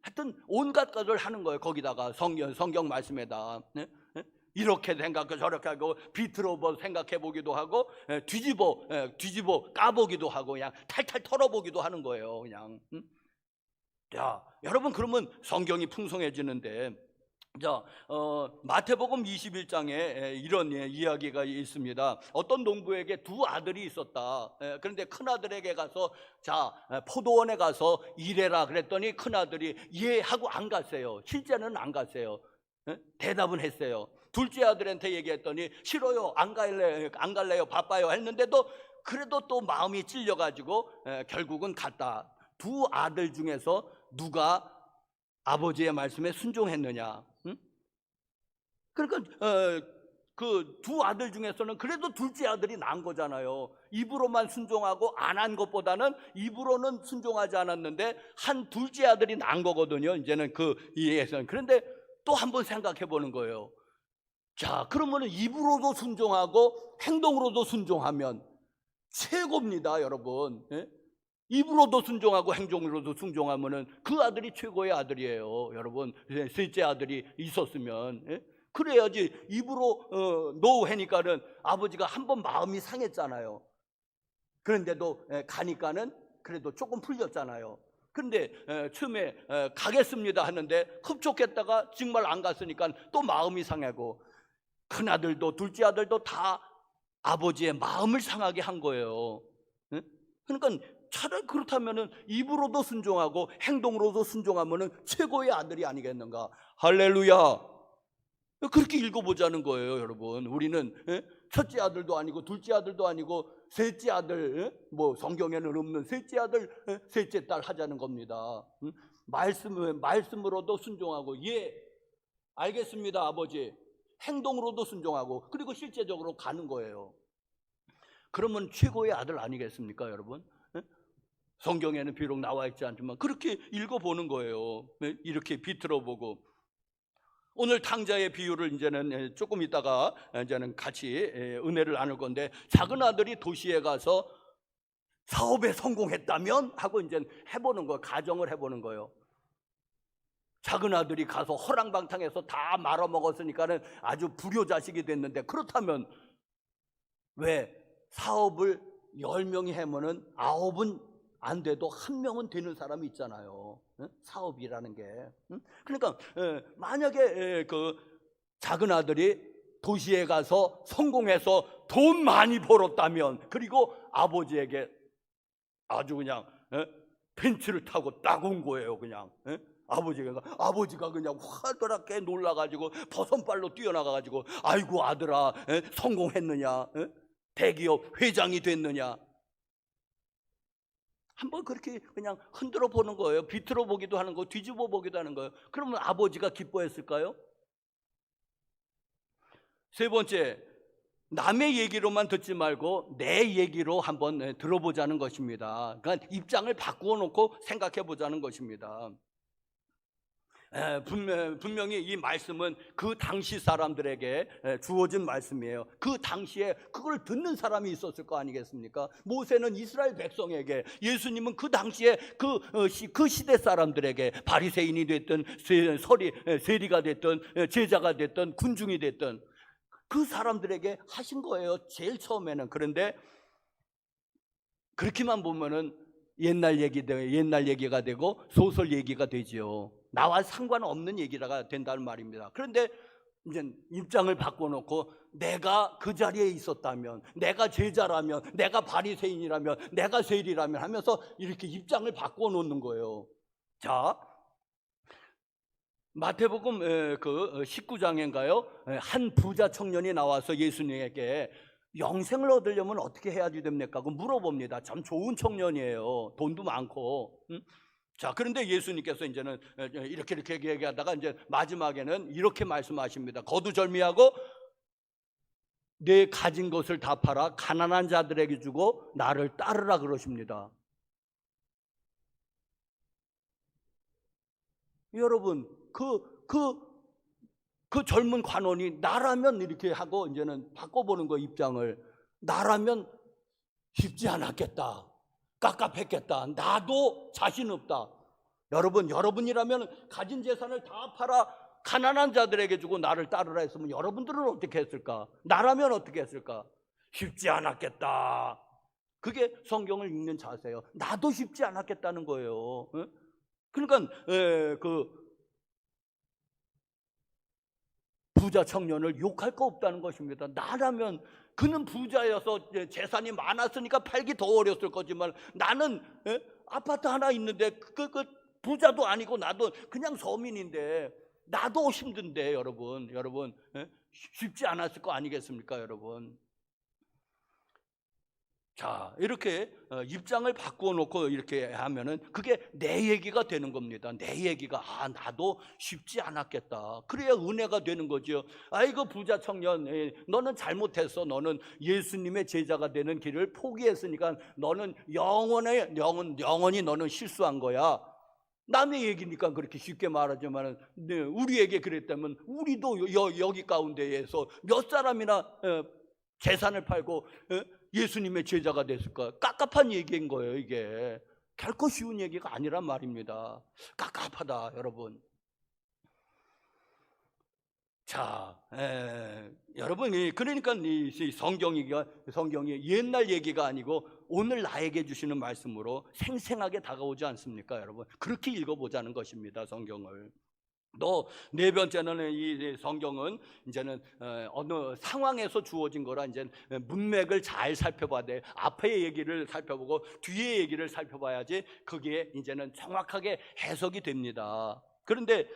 하여튼 온갖 것을 하는 거예요. 거기다가 성경 말씀에다 이렇게 생각하고 저렇게 하고 비틀어 생각해 보기도 하고 뒤집어 까보기도 하고 그냥 탈탈 털어보기도 하는 거예요. 그냥. 자, 여러분, 그러면 성경이 풍성해지는데, 자, 마태복음 21장에 이런 이야기가 있습니다. 어떤 농부에게 두 아들이 있었다. 그런데 큰아들에게 가서, 자, 포도원에 가서 일해라 그랬더니 큰아들이 예 하고 안 갔어요. 실제는 안 갔어요. 대답은 했어요. 둘째 아들한테 얘기했더니 싫어요, 안 갈래요, 바빠요 했는데도 그래도 또 마음이 찔려가지고 결국은 갔다. 두 아들 중에서 누가 아버지의 말씀에 순종했느냐? 그러니까 그 두 아들 중에서는 그래도 둘째 아들이 난 거잖아요. 입으로만 순종하고 안 한 것보다는 입으로는 순종하지 않았는데 한 둘째 아들이 난 거거든요. 이제는 그 이해에서는. 그런데 또 한번 생각해 보는 거예요. 자, 그러면 입으로도 순종하고 행동으로도 순종하면 최고입니다, 여러분. 입으로도 순종하고 행동으로도 순종하면은 그 아들이 최고의 아들이에요. 여러분, 셋째 아들이 있었으면, 예? 그래야지. 입으로 노 하니까는 아버지가 한번 마음이 상했잖아요. 그런데도 가니까는 그래도 조금 풀렸잖아요. 근데 처음에 가겠습니다 하는데 흡족했다가 정말 안 갔으니까 또 마음이 상하고, 큰아들도 둘째 아들도 다 아버지의 마음을 상하게 한 거예요. 예? 그러니까 차라리 그렇다면은 입으로도 순종하고 행동으로도 순종하면은 최고의 아들이 아니겠는가. 할렐루야. 그렇게 읽어보자는 거예요, 여러분. 우리는 첫째 아들도 아니고 둘째 아들도 아니고 셋째 아들, 뭐 성경에는 없는 셋째 아들, 셋째 딸 하자는 겁니다. 말씀으로도 순종하고, 예, 알겠습니다, 아버지. 행동으로도 순종하고, 그리고 실제적으로 가는 거예요. 그러면 최고의 아들 아니겠습니까, 여러분? 성경에는 비록 나와 있지 않지만 그렇게 읽어보는 거예요. 이렇게 비틀어보고. 오늘 탕자의 비유를 이제는 조금 있다가 이제는 같이 은혜를 나눌 건데, 작은 아들이 도시에 가서 사업에 성공했다면 하고 이제 해보는 거예요. 가정을 해보는 거예요. 작은 아들이 가서 허랑방탕해서 다 말아먹었으니까는 아주 불효자식이 됐는데, 그렇다면 왜 사업을 10명이 하면은 9은 안 돼도 1명은 되는 사람이 있잖아요. 사업이라는 게. 그러니까 만약에 그 작은 아들이 도시에 가서 성공해서 돈 많이 벌었다면, 그리고 아버지에게 아주 그냥 벤츠를 타고 딱 온 거예요. 그냥 아버지가 그냥 화들하게 놀라가지고 버선발로 뛰어나가가지고, 아이고 아들아, 성공했느냐, 대기업 회장이 됐느냐, 한번 그렇게 그냥 흔들어 보는 거예요. 비틀어 보기도 하는 거, 뒤집어 보기도 하는 거예요. 그러면 아버지가 기뻐했을까요? 세 번째, 남의 얘기로만 듣지 말고 내 얘기로 한번 들어보자는 것입니다. 그러니까 입장을 바꾸어 놓고 생각해 보자는 것입니다. 분명히 이 말씀은 그 당시 사람들에게 주어진 말씀이에요. 그 당시에 그걸 듣는 사람이 있었을 거 아니겠습니까? 모세는 이스라엘 백성에게, 예수님은 그 당시에 그 시대 사람들에게, 바리새인이 됐든 세리가 됐든 제자가 됐든 군중이 됐든 그 사람들에게 하신 거예요, 제일 처음에는. 그런데 그렇게만 보면은 옛날 얘기가 되고 소설 얘기가 되지요. 나와 상관없는 얘기가 된다는 말입니다. 그런데 이제 입장을 바꿔놓고, 내가 그 자리에 있었다면, 내가 제자라면, 내가 바리새인이라면, 내가 세리라면 하면서 이렇게 입장을 바꿔놓는 거예요. 자, 마태복음 그 19장인가요? 한 부자 청년이 나와서 예수님에게 영생을 얻으려면 어떻게 해야지 됩니까? 그 물어봅니다. 참 좋은 청년이에요. 돈도 많고. 자, 그런데 예수님께서 이제는 이렇게 얘기하다가 이제 마지막에는 이렇게 말씀하십니다. 거두절미하고 내 가진 것을 다 팔아 가난한 자들에게 주고 나를 따르라 그러십니다. 여러분, 그 젊은 관원이 나라면 이렇게 하고 이제는 바꿔보는 거, 입장을. 나라면 쉽지 않았겠다, 깝깝했겠다, 나도 자신 없다. 여러분이라면 가진 재산을 다 팔아 가난한 자들에게 주고 나를 따르라 했으면 여러분들은 어떻게 했을까? 나라면 어떻게 했을까? 쉽지 않았겠다. 그게 성경을 읽는 자세예요. 나도 쉽지 않았겠다는 거예요. 그러니까 그 부자 청년을 욕할 거 없다는 것입니다. 나라면, 그는 부자여서 재산이 많았으니까 팔기 더 어렸을 거지만, 나는 아파트 하나 있는데 그 부자도 아니고 나도 그냥 서민인데 나도 힘든데, 여러분 쉽지 않았을 거 아니겠습니까, 여러분? 자, 이렇게 입장을 바꾸어 놓고 이렇게 하면은 그게 내 얘기가 되는 겁니다. 내 얘기가, 나도 쉽지 않았겠다. 그래야 은혜가 되는 거죠. 아이고 부자 청년, 너는 잘못했어. 너는 예수님의 제자가 되는 길을 포기했으니까 너는 영원히 너는 실수한 거야. 남의 얘기니까 그렇게 쉽게 말하지만, 우리에게 그랬다면 우리도 여기 가운데에서 몇 사람이나 재산을 팔고 예수님의 제자가 됐을까? 깝깝한 얘기인 거예요, 이게. 결코 쉬운 얘기가 아니란 말입니다. 깝깝하다 여러분. 자, 여러분이 그러니까 이 성경이 옛날 얘기가 아니고 오늘 나에게 주시는 말씀으로 생생하게 다가오지 않습니까, 여러분? 그렇게 읽어보자는 것입니다, 성경을. 또 네 번째는 이 성경은 이제는 어느 상황에서 주어진 거라 이제 문맥을 잘 살펴봐야 돼. 앞의 얘기를 살펴보고 뒤의 얘기를 살펴봐야지 그게 이제는 정확하게 해석이 됩니다. 그런데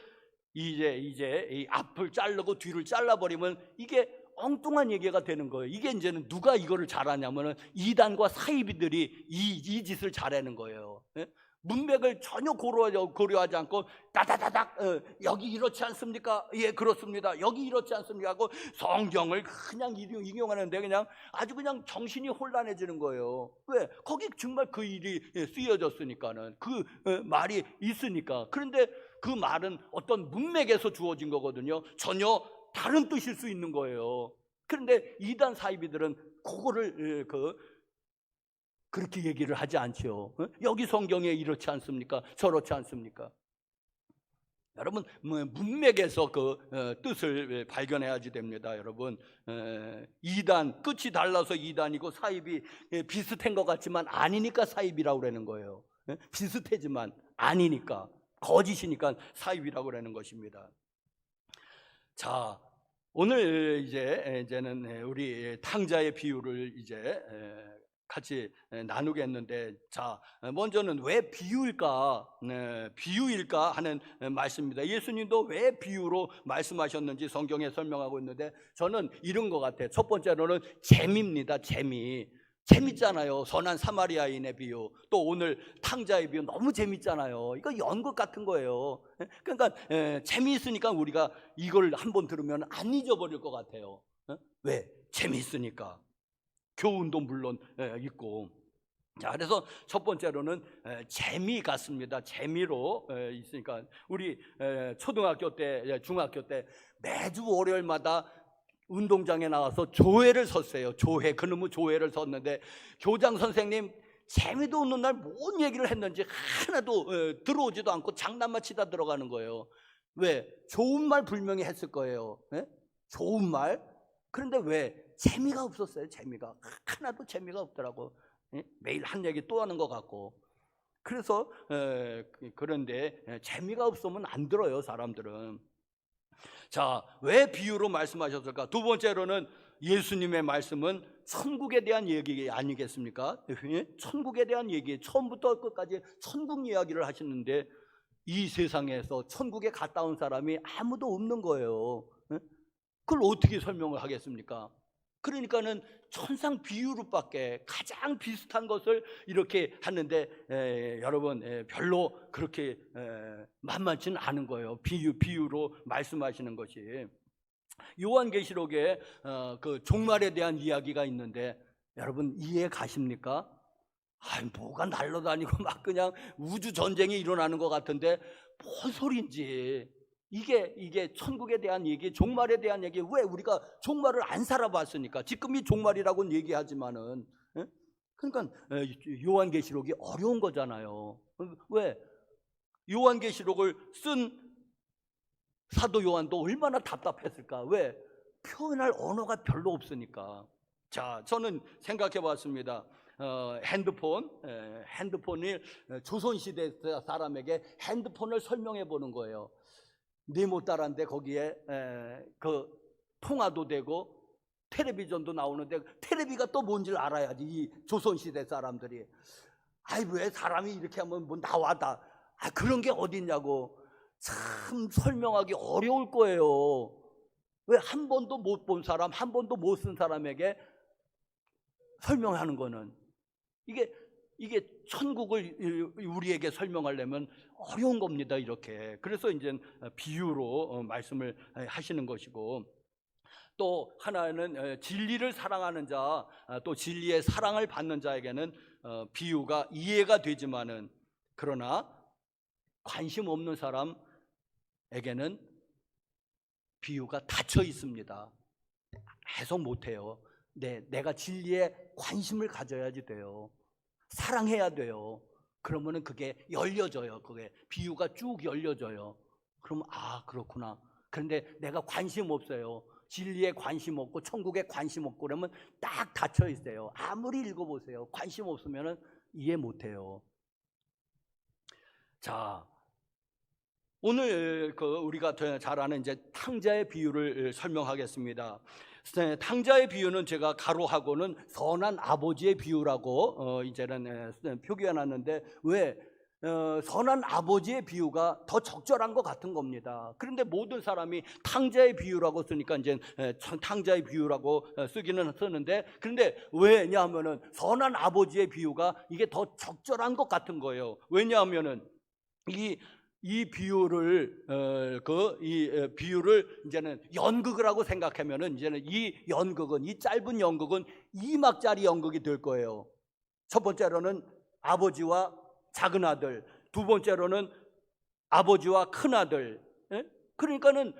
이제 이 앞을 자르고 뒤를 잘라버리면 이게 엉뚱한 얘기가 되는 거예요. 이게 이제는 누가 이거를 잘하냐면은 이단과 사이비들이 이 짓을 잘하는 거예요. 예? 문맥을 전혀 고려하지 않고 다다다닥 여기 이렇지 않습니까? 예, 그렇습니다. 여기 이렇지 않습니까? 하고 성경을 그냥 인용하는데 그냥 아주 그냥 정신이 혼란해지는 거예요. 왜? 거기 정말 그 일이 쓰여졌으니까는 그 말이 있으니까. 그런데 그 말은 어떤 문맥에서 주어진 거거든요. 전혀 다른 뜻일 수 있는 거예요. 그런데 이단 사이비들은 그거를 그렇게 얘기를 하지 않죠. 여기 성경에 이렇지 않습니까? 저렇지 않습니까? 여러분, 문맥에서 그 뜻을 발견해야지 됩니다. 여러분, 이단 끝이 달라서 이단이고 사입이 비슷한 것 같지만 아니니까 사입이라고 그러는 거예요. 비슷하지만 아니니까, 거짓이니까 사입이라고 그러는 것입니다. 자, 오늘 이제는 우리 탕자의 비유를 이제 같이 나누겠는데, 자, 먼저는 왜 비유일까 하는 말씀입니다. 예수님도 왜 비유로 말씀하셨는지 성경에 설명하고 있는데 저는 이런 것 같아요. 첫 번째로는 재미입니다. 재밌잖아요. 선한 사마리아인의 비유, 또 오늘 탕자의 비유 너무 재밌잖아요. 이거 연극 같은 거예요. 그러니까 재미있으니까 우리가 이걸 한번 들으면 안 잊어버릴 것 같아요. 왜? 재미있으니까. 교훈도 물론 있고. 자, 그래서 첫 번째로는 재미 같습니다. 재미로 있으니까 우리 초등학교 때, 중학교 때 매주 월요일마다 운동장에 나와서 조회를 섰어요. 그놈의 조회를 섰는데 교장 선생님 재미도 없는 날 뭔 얘기를 했는지 하나도 들어오지도 않고 장난만 치다 들어가는 거예요. 왜? 좋은 말 분명히 했을 거예요. 좋은 말. 그런데 왜? 재미가 없었어요. 재미가 하나도 재미가 없더라고. 매일 한 얘기 또 하는 것 같고. 그래서 그런데 재미가 없으면 안 들어요, 사람들은. 자, 왜 비유로 말씀하셨을까? 두 번째로는 예수님의 말씀은 천국에 대한 얘기 아니겠습니까? 천국에 대한 얘기, 처음부터 끝까지 천국 이야기를 하시는데 이 세상에서 천국에 갔다 온 사람이 아무도 없는 거예요. 그걸 어떻게 설명을 하겠습니까? 그러니까는 천상 비유로밖에 가장 비슷한 것을 이렇게 하는데 여러분 별로 그렇게 만만치는 않은 거예요. 비유로 말씀하시는 것이. 요한계시록에 그 종말에 대한 이야기가 있는데 여러분 이해 가십니까? 뭐가 날아다니고 막 그냥 우주 전쟁이 일어나는 것 같은데 뭔 소리인지. 이게 천국에 대한 얘기, 종말에 대한 얘기. 왜? 우리가 종말을 안 살아봤으니까. 지금이 종말이라고는 얘기하지만은. 그러니까 요한계시록이 어려운 거잖아요. 왜? 요한계시록을 쓴 사도 요한도 얼마나 답답했을까? 왜? 표현할 언어가 별로 없으니까. 자, 저는 생각해 봤습니다. 핸드폰이 조선시대 사람에게 핸드폰을 설명해 보는 거예요. 네모따란데 거기에 그 통화도 되고 텔레비전도 나오는데 텔레비가 또 뭔지를 알아야지 이 조선시대 사람들이. 왜 사람이 이렇게 하면 뭐 나와다. 그런 게 어딨냐고. 참 설명하기 어려울 거예요. 왜? 한 번도 못 본 사람, 한 번도 못 쓴 사람에게 설명하는 거는 이게 천국을 우리에게 설명하려면 어려운 겁니다. 이렇게. 그래서 이제 비유로 말씀을 하시는 것이고, 또 하나는 진리를 사랑하는 자, 또 진리의 사랑을 받는 자에게는 비유가 이해가 되지만은, 그러나 관심 없는 사람에게는 비유가 닫혀 있습니다. 해석 못해요. 내가 진리에 관심을 가져야지 돼요. 사랑해야 돼요. 그러면은 그게 열려져요. 그게 비유가 쭉 열려져요. 그러면 아, 그렇구나. 그런데 내가 관심 없어요. 진리에 관심 없고 천국에 관심 없고 그러면 딱 닫혀 있어요. 아무리 읽어보세요. 관심 없으면은 이해 못해요. 자, 오늘 우리가 잘 아는 이제 탕자의 비유를 설명하겠습니다. 탕자의 비유는 제가 가로하고는 선한 아버지의 비유라고 이제는 표기해놨는데 왜 선한 아버지의 비유가 더 적절한 것 같은 겁니다. 그런데 모든 사람이 탕자의 비유라고 쓰니까 이제 탕자의 비유라고 쓰기는 쓰는데, 그런데 왜냐하면은 선한 아버지의 비유가 이게 더 적절한 것 같은 거예요. 왜냐하면은 이 비유를 비유를 이제는 연극을 하고 생각하면은 이제는 이 짧은 연극은 2막짜리 연극이 될 거예요. 첫 번째로는 아버지와 작은 아들, 두 번째로는 아버지와 큰 아들. 예? 그러니까는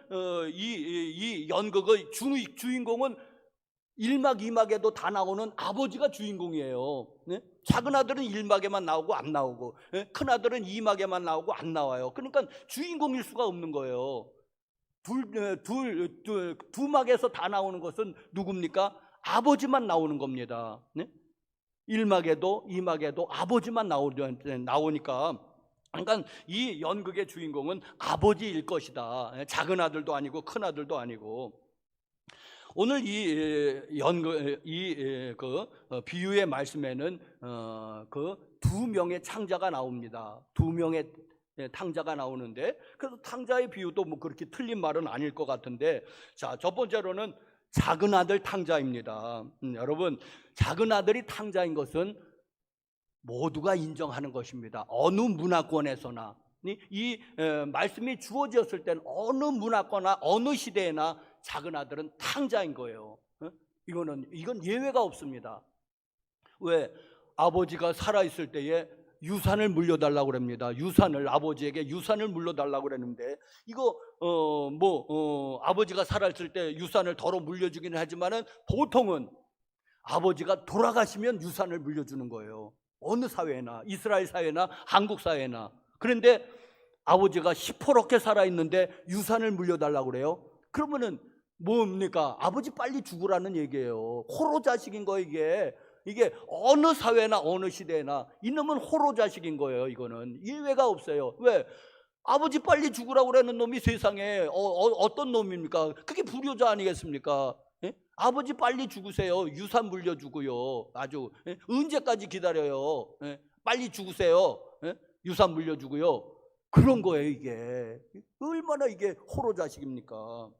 이 연극의 주인공은 1막 2막에도 다 나오는 아버지가 주인공이에요. 네? 작은 아들은 1막에만 나오고 안 나오고, 큰 아들은 2막에만 나오고 안 나와요. 그러니까 주인공일 수가 없는 거예요. 두 막에서 다 나오는 것은 누굽니까? 아버지만 나오는 겁니다. 네? 1막에도 2막에도 아버지만 나오니까, 그러니까 이 연극의 주인공은 아버지일 것이다. 작은 아들도 아니고 큰 아들도 아니고. 오늘 비유의 말씀에는 두 명의 탕자가 나옵니다. 두 명의 탕자가 나오는데, 그래서 탕자의 비유도 뭐 그렇게 틀린 말은 아닐 것 같은데, 자, 첫 번째로는 작은 아들 탕자입니다. 여러분, 작은 아들이 탕자인 것은 모두가 인정하는 것입니다. 어느 문화권에서나 이 말씀이 주어졌을 때는 어느 문화권이나 어느 시대에나 작은 아들은 탕자인 거예요. 이건 예외가 없습니다. 왜? 아버지가 살아있을 때에 유산을 물려달라고 그럽니다. 아버지에게 유산을 물려달라고 그랬는데, 이거 아버지가 살아있을 때 유산을 덜어 물려주기는 하지만은 보통은 아버지가 돌아가시면 유산을 물려주는 거예요. 어느 사회나, 이스라엘 사회나 한국 사회나. 그런데 아버지가 시퍼렇게 살아있는데 유산을 물려달라고 그래요. 그러면은 뭡니까? 아버지 빨리 죽으라는 얘기예요. 호로 자식인 거예요. 이게 어느 사회나 어느 시대나 이놈은 호로 자식인 거예요. 이거는 예외가 없어요. 왜? 아버지 빨리 죽으라고 그러는 놈이 세상에 어떤 놈입니까? 그게 불효자 아니겠습니까? 예? 아버지 빨리 죽으세요. 유산 물려주고요. 아주 언제까지 기다려요? 빨리 죽으세요. 유산 물려주고요. 그런 거예요. 이게 얼마나 이게 호로 자식입니까?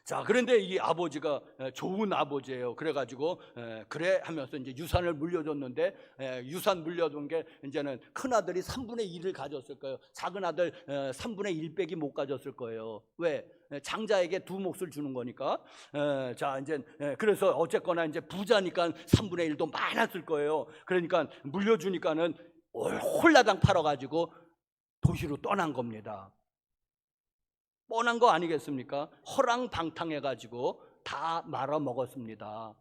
자, 그런데 이 아버지가 좋은 아버지예요. 그래가지고 그래 하면서 이제 유산을 물려줬는데, 유산 물려준 게 이제는 큰 아들이 3분의 1을 가졌을 거예요. 작은 아들 3분의 1 빼기 못 가졌을 거예요. 왜? 장자에게 두 몫을 주는 거니까. 자, 이제 그래서 어쨌거나 이제 부자니까 3분의 1도 많았을 거예요. 그러니까 물려주니까는 홀라당 팔아가지고 도시로 떠난 겁니다. 뻔한 거 아니겠습니까? 허랑방탕해가지고 다 말아먹었습니다.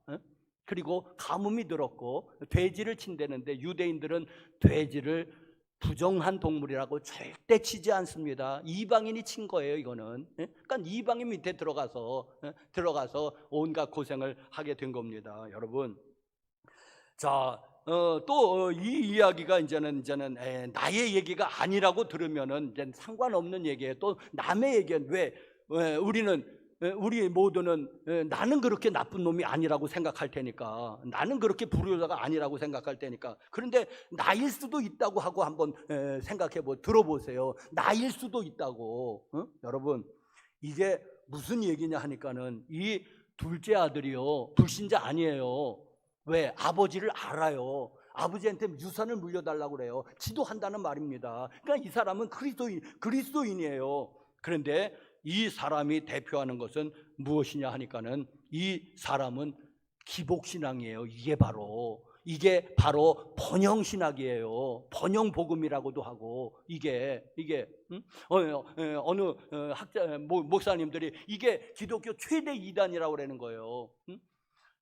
그리고 가뭄이 들었고 돼지를 친다는데, 유대인들은 돼지를 부정한 동물이라고 절대 치지 않습니다. 이방인이 친 거예요, 이거는. 그러니까 이방인 밑에 들어가서 온갖 고생을 하게 된 겁니다, 여러분. 자, 또 이 이야기가 이제는 나의 얘기가 아니라고 들으면은 이제 상관없는 얘기예요. 또 남의 얘기는 왜 우리 모두는 나는 그렇게 나쁜 놈이 아니라고 생각할 테니까, 나는 그렇게 불효자가 아니라고 생각할 테니까. 그런데 나일 수도 있다고 하고 한번 들어보세요. 나일 수도 있다고. 여러분, 이게 무슨 얘기냐 하니까는 이 둘째 아들이요, 불신자 아니에요. 왜? 아버지를 알아요. 아버지한테 유산을 물려달라고 그래요. 기도한다는 말입니다. 그러니까 이 사람은 그리스도인이에요. 그런데 이 사람이 대표하는 것은 무엇이냐 하니까는 이 사람은 기복신앙이에요. 이게 바로 번영신학이에요. 번영복음이라고도 하고, 이게 어느 목사님들이 이게 기독교 최대 이단이라고 그러는 거예요.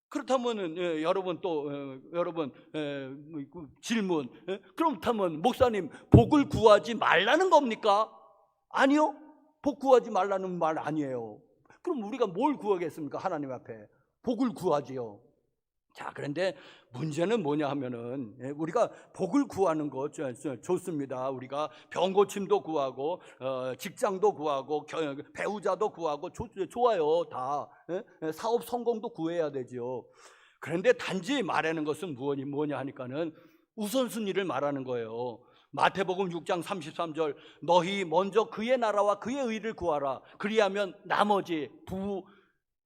그렇다면은 여러분 또 여러분 질문, 그렇다면 목사님 복을 구하지 말라는 겁니까? 아니요. 복 구하지 말라는 말 아니에요. 그럼 우리가 뭘 구하겠습니까? 하나님 앞에 복을 구하지요. 자, 그런데 문제는 뭐냐 하면은 우리가 복을 구하는 거 좋습니다. 우리가 병 고침도 구하고 직장도 구하고 배우자도 구하고 좋아요. 다 사업 성공도 구해야 되죠. 그런데 단지 말하는 것은 뭐냐 하니까는 우선순위를 말하는 거예요. 마태복음 6장 33절, 너희 먼저 그의 나라와 그의 의를 구하라. 그리하면 나머지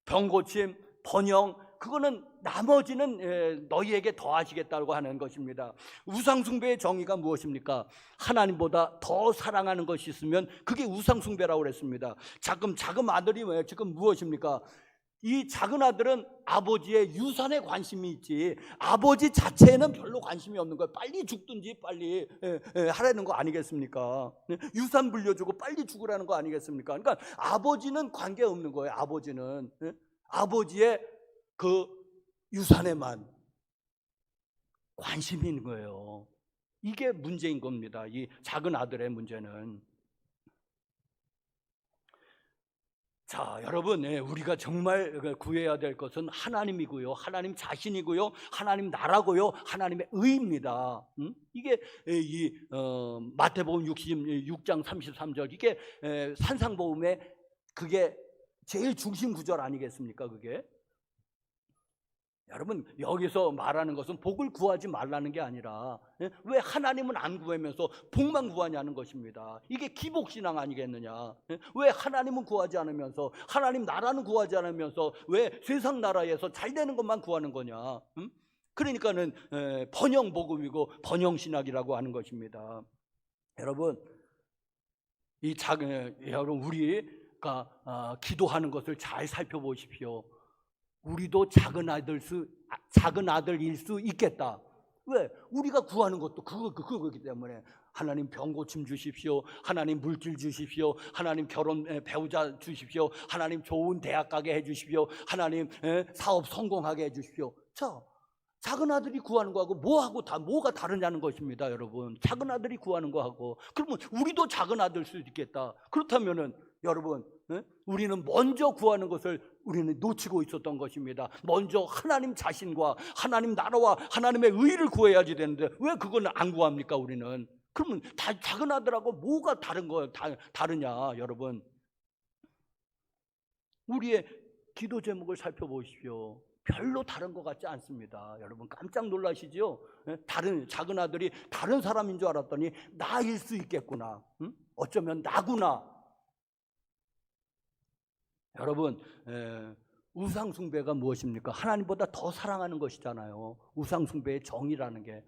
병 고침, 번영, 그거는 나머지는 너희에게 더하시겠다고 하는 것입니다. 우상숭배의 정의가 무엇입니까? 하나님보다 더 사랑하는 것이 있으면 그게 우상숭배라고 그랬습니다. 작은 아들이 지금 무엇입니까? 이 작은 아들은 아버지의 유산에 관심이 있지 아버지 자체에는 별로 관심이 없는 거예요. 빨리 죽든지 빨리 하라는 거 아니겠습니까? 유산 물려주고 빨리 죽으라는 거 아니겠습니까? 그러니까 아버지는 관계없는 거예요. 아버지는 아버지의 그 유산에만 관심이 있는 거예요. 이게 문제인 겁니다. 이 작은 아들의 문제는. 자, 여러분, 우리가 정말 구해야 될 것은 하나님이고요, 하나님 자신이고요, 하나님 나라고요, 하나님의 의입니다. 이게 이 마태복음 66장 33절 이게 산상보험의 그게 제일 중심 구절 아니겠습니까? 그게 여러분 여기서 말하는 것은 복을 구하지 말라는 게 아니라 왜 하나님은 안 구하면서 복만 구하냐는 것입니다. 이게 기복신앙 아니겠느냐? 왜 하나님은 구하지 않으면서 하나님 나라는 구하지 않으면서 왜 세상 나라에서 잘 되는 것만 구하는 거냐? 그러니까는 번영복음이고 번영신학이라고 하는 것입니다. 여러분 여러분 우리가 기도하는 것을 잘 살펴보십시오. 우리도 작은 아들일 수 있겠다. 왜? 우리가 구하는 것도 그거기 때문에 하나님 병 고침 주십시오. 하나님 물질 주십시오. 하나님 결혼 배우자 주십시오. 하나님 좋은 대학 가게 해주십시오. 하나님 사업 성공하게 해주십시오. 자, 작은 아들이 구하는 거하고 뭐가 다르냐는 것입니다, 여러분. 작은 아들이 구하는 거하고 그러면 우리도 작은 아들 수 있겠다. 그렇다면은 여러분, 우리는 먼저 구하는 것을 우리는 놓치고 있었던 것입니다. 먼저 하나님 자신과 하나님 나라와 하나님의 의를 구해야지 되는데 왜 그걸 안 구합니까? 우리는. 그러면 작은 아들하고 뭐가 다르냐, 여러분. 우리의 기도 제목을 살펴보십시오. 별로 다른 것 같지 않습니다. 여러분 깜짝 놀라시죠? 작은 아들이 다른 사람인 줄 알았더니 나일 수 있겠구나. 어쩌면 나구나. 여러분 우상숭배가 무엇입니까? 하나님보다 더 사랑하는 것이잖아요. 우상숭배의 정의라는 게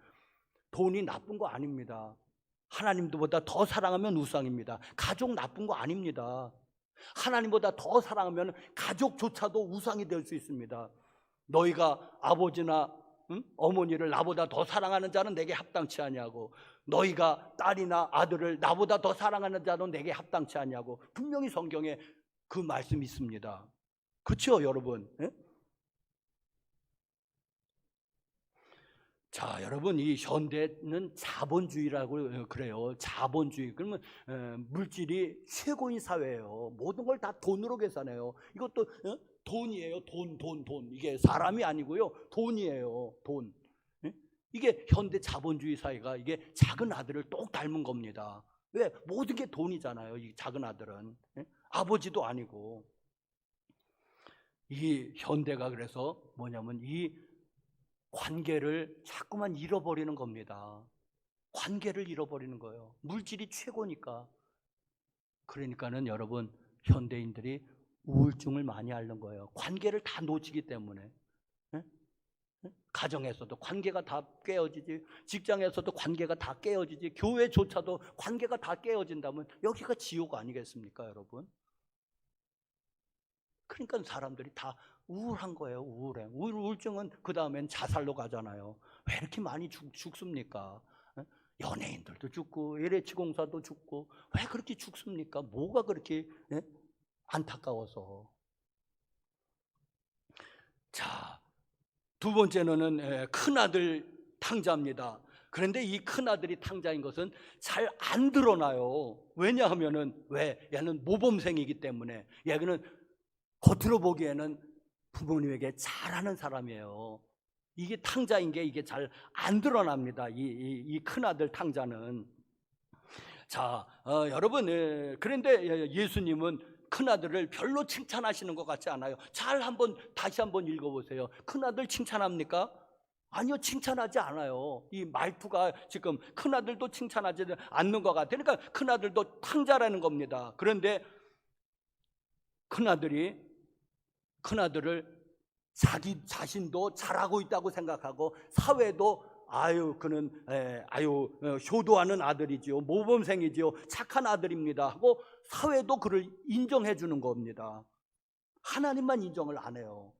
돈이 나쁜 거 아닙니다. 하나님보다 더 사랑하면 우상입니다. 가족 나쁜 거 아닙니다. 하나님보다 더 사랑하면 가족조차도 우상이 될 수 있습니다. 너희가 아버지나 어머니를 나보다 더 사랑하는 자는 내게 합당치 아니하고 너희가 딸이나 아들을 나보다 더 사랑하는 자는 내게 합당치 아니하고 분명히 성경에 그 말씀이 있습니다. 그렇죠, 여러분? 자, 여러분 이 현대는 자본주의라고 그래요. 자본주의. 그러면 물질이 최고인 사회예요. 모든 걸 다 돈으로 계산해요. 이것도 돈이에요. 돈. 이게 사람이 아니고요. 돈이에요. 돈. 이게 현대 자본주의 사회가 이게 작은 아들을 똑 닮은 겁니다. 왜? 모든 게 돈이잖아요. 이 작은 아들은. 아버지도 아니고. 이 현대가 그래서 뭐냐면 이 관계를 자꾸만 잃어버리는 겁니다. 관계를 잃어버리는 거예요. 물질이 최고니까. 그러니까는 여러분 현대인들이 우울증을 많이 앓는 거예요. 관계를 다 놓치기 때문에. 가정에서도 관계가 다 깨어지지, 직장에서도 관계가 다 깨어지지, 교회조차도 관계가 다 깨어진다면 여기가 지옥 아니겠습니까, 여러분? 그러니까 사람들이 다 우울한 거예요. 우울해. 우울증은 그 다음엔 자살로 가잖아요. 왜 이렇게 많이 죽습니까? 연예인들도 죽고 LH 공사도 죽고 왜 그렇게 죽습니까? 뭐가 그렇게 안타까워서. 자, 두 번째는 큰아들 탕자입니다. 그런데 이 큰아들이 탕자인 것은 잘 안 드러나요. 왜냐하면은 얘는 모범생이기 때문에. 얘는 겉으로 보기에는 부모님에게 잘하는 사람이에요. 이게 탕자인 게 이게 잘 안 드러납니다. 이 큰아들 탕자는. 자, 여러분, 그런데 예수님은 큰아들을 별로 칭찬하시는 것 같지 않아요. 다시 한번 읽어보세요. 큰아들 칭찬합니까? 아니요, 칭찬하지 않아요. 이 말투가 지금 큰아들도 칭찬하지 않는 것 같아요. 그러니까 큰아들도 탕자라는 겁니다. 그런데 큰아들을 자기 자신도 잘하고 있다고 생각하고, 사회도 그는 효도하는 아들이지요, 모범생이지요, 착한 아들입니다 하고 사회도 그를 인정해 주는 겁니다. 하나님만 인정을 안 해요.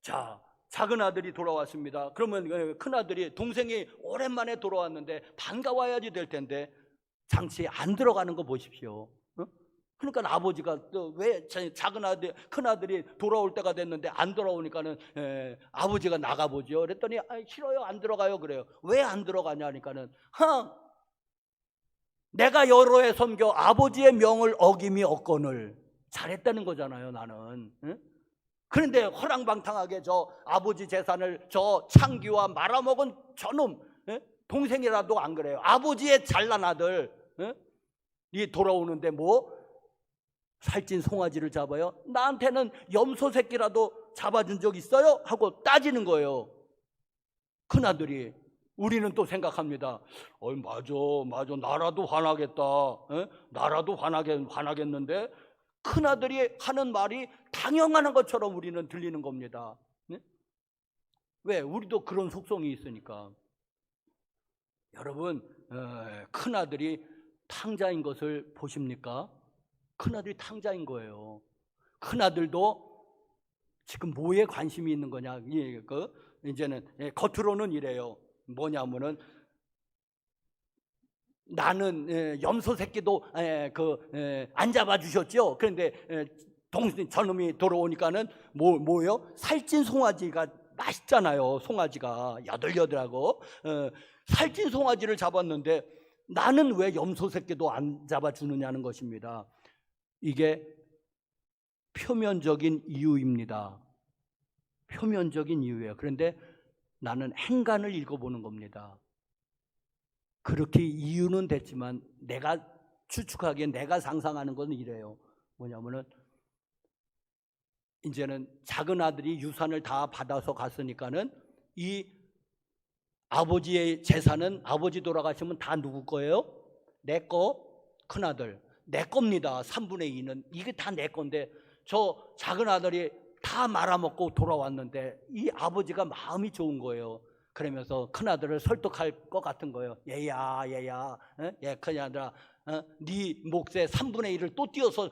자, 작은 아들이 돌아왔습니다. 그러면 큰 아들이, 동생이 오랜만에 돌아왔는데 반가워야지 될 텐데 장치에 안 들어가는 거 보십시오. 그러니까 아버지가 또 왜 큰 아들이 돌아올 때가 됐는데 안 돌아오니까는 아버지가 나가보죠. 그랬더니 싫어요, 안 들어가요 그래요. 왜 안 들어가냐 하니까는 내가 여러 해 섬겨 아버지의 명을 어김이 없거늘. 잘했다는 거잖아요, 나는. 그런데 허랑방탕하게 저 아버지 재산을 저 창기와 말아먹은 저놈, 동생이라도 안 그래요. 아버지의 잘난 아들 이 돌아오는데 뭐 살찐 송아지를 잡아요? 나한테는 염소 새끼라도 잡아준 적 있어요? 하고 따지는 거예요. 큰아들이. 우리는 또 생각합니다. 맞아, 나라도 화나겠다. 나라도 화나겠는데 큰아들이 하는 말이 당연한 것처럼 우리는 들리는 겁니다. 왜? 우리도 그런 속성이 있으니까. 여러분, 큰아들이 탕자인 것을 보십니까? 큰아들이 탕자인 거예요. 큰아들도 지금 뭐에 관심이 있는 거냐? 이제는 겉으로는 이래요. 뭐냐면은 나는 염소 새끼도 안 잡아주셨죠. 그런데 저놈이 돌아오니까는 뭐요? 살찐 송아지가 맛있잖아요. 송아지가 여들여들하고 살찐 송아지를 잡았는데 나는 왜 염소 새끼도 안 잡아주느냐는 것입니다. 이게 표면적인 이유입니다. 표면적인 이유예요. 그런데 나는 행간을 읽어보는 겁니다. 그렇게 이유는 됐지만 내가 추측하기엔, 내가 상상하는 건 이래요. 뭐냐면은 이제는 작은 아들이 유산을 다 받아서 갔으니까는 이 아버지의 재산은 아버지 돌아가시면 다 누구 거예요? 내 거. 큰아들 내 겁니다. 3분의 2는 이게 다 내 건데 저 작은 아들이 다 말아먹고 돌아왔는데 이 아버지가 마음이 좋은 거예요. 그러면서 큰아들을 설득할 것 같은 거예요. 얘야 큰아들아, 네 몫의 3분의 1을 또 띄어서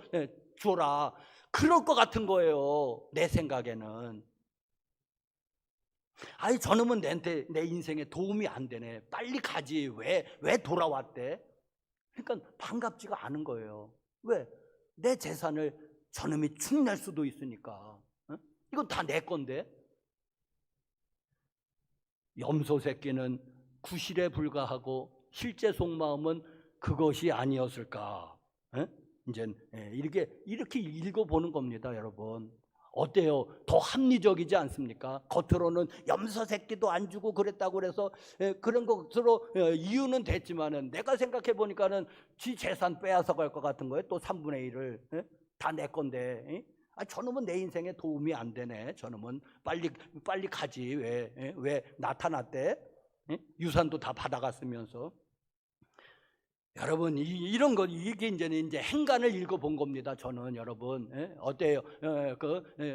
줘라. 그럴 것 같은 거예요, 내 생각에는. 저놈은 내 인생에 도움이 안 되네. 빨리 가지. 왜 돌아왔대? 그러니까 반갑지가 않은 거예요. 왜? 내 재산을 저놈이 축낼 수도 있으니까. 이건 다 내 건데. 염소 새끼는 구실에 불과하고 실제 속마음은 그것이 아니었을까? 이제 이렇게 읽어보는 겁니다, 여러분. 어때요? 더 합리적이지 않습니까? 겉으로는 염소 새끼도 안 주고 그랬다고 그래서 그런 것으로 이유는 됐지만은 내가 생각해 보니까는 지 재산 빼앗아 갈 것 같은 거예요. 또 3분의 1을 다 내 건데. 저놈은 내 인생에 도움이 안 되네. 저놈은 빨리 가지. 왜 나타났대? 유산도 다 받아갔으면서. 여러분, 이런 거, 이게 이제 행간을 읽어본 겁니다. 저는. 여러분, 어때요?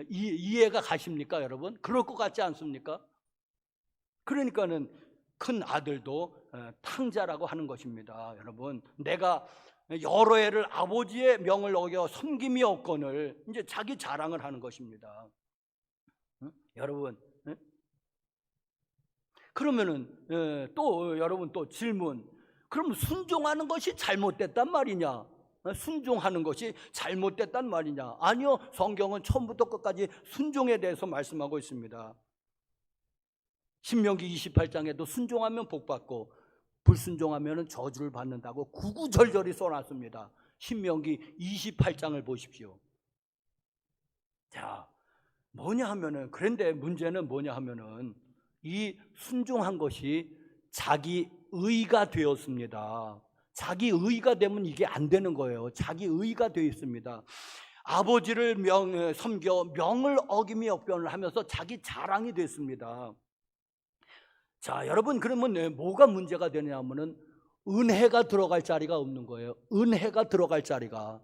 이해가 가십니까, 여러분? 그럴 것 같지 않습니까? 그러니까는 큰 아들도 탕자라고 하는 것입니다. 여러분, 내가 여러 해를 아버지의 명을 어겨 섬김이 없거늘, 이제 자기 자랑을 하는 것입니다. 여러분, 그러면은 또 여러분 또 질문. 그럼 순종하는 것이 잘못됐단 말이냐? 순종하는 것이 잘못됐단 말이냐? 아니요. 성경은 처음부터 끝까지 순종에 대해서 말씀하고 있습니다. 신명기 28장에도 순종하면 복받고 불순종하면 저주를 받는다고 구구절절히 써놨습니다. 신명기 28장을 보십시오. 자, 뭐냐 하면은, 그런데 문제는 뭐냐 하면은 이 순종한 것이 자기 의가 되었습니다. 자기 의가 되면 이게 안 되는 거예요. 자기 의가 되어 있습니다. 아버지를 섬겨 명을 어김이 없변을 하면서 자기 자랑이 됐습니다. 자, 여러분, 그러면 뭐가 문제가 되냐면은 은혜가 들어갈 자리가 없는 거예요. 은혜가 들어갈 자리가.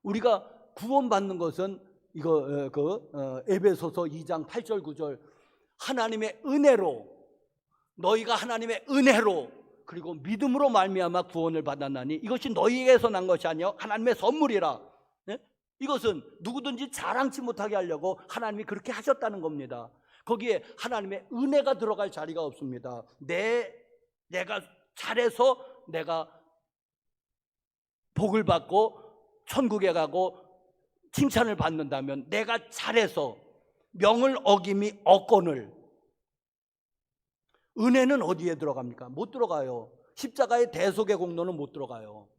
우리가 구원받는 것은 이거 에베소서 2장 8절 9절 하나님의 은혜로, 너희가 하나님의 은혜로 그리고 믿음으로 말미암아 구원을 받았나니 이것이 너희에게서 난 것이 아니요 하나님의 선물이라. 이것은 누구든지 자랑치 못하게 하려고 하나님이 그렇게 하셨다는 겁니다. 거기에 하나님의 은혜가 들어갈 자리가 없습니다. 내가 잘해서 내가 복을 받고 천국에 가고 칭찬을 받는다면, 내가 잘해서 명을 어김이 없거늘, 은혜는 어디에 들어갑니까? 못 들어가요. 십자가의 대속의 공로는 못 들어가요.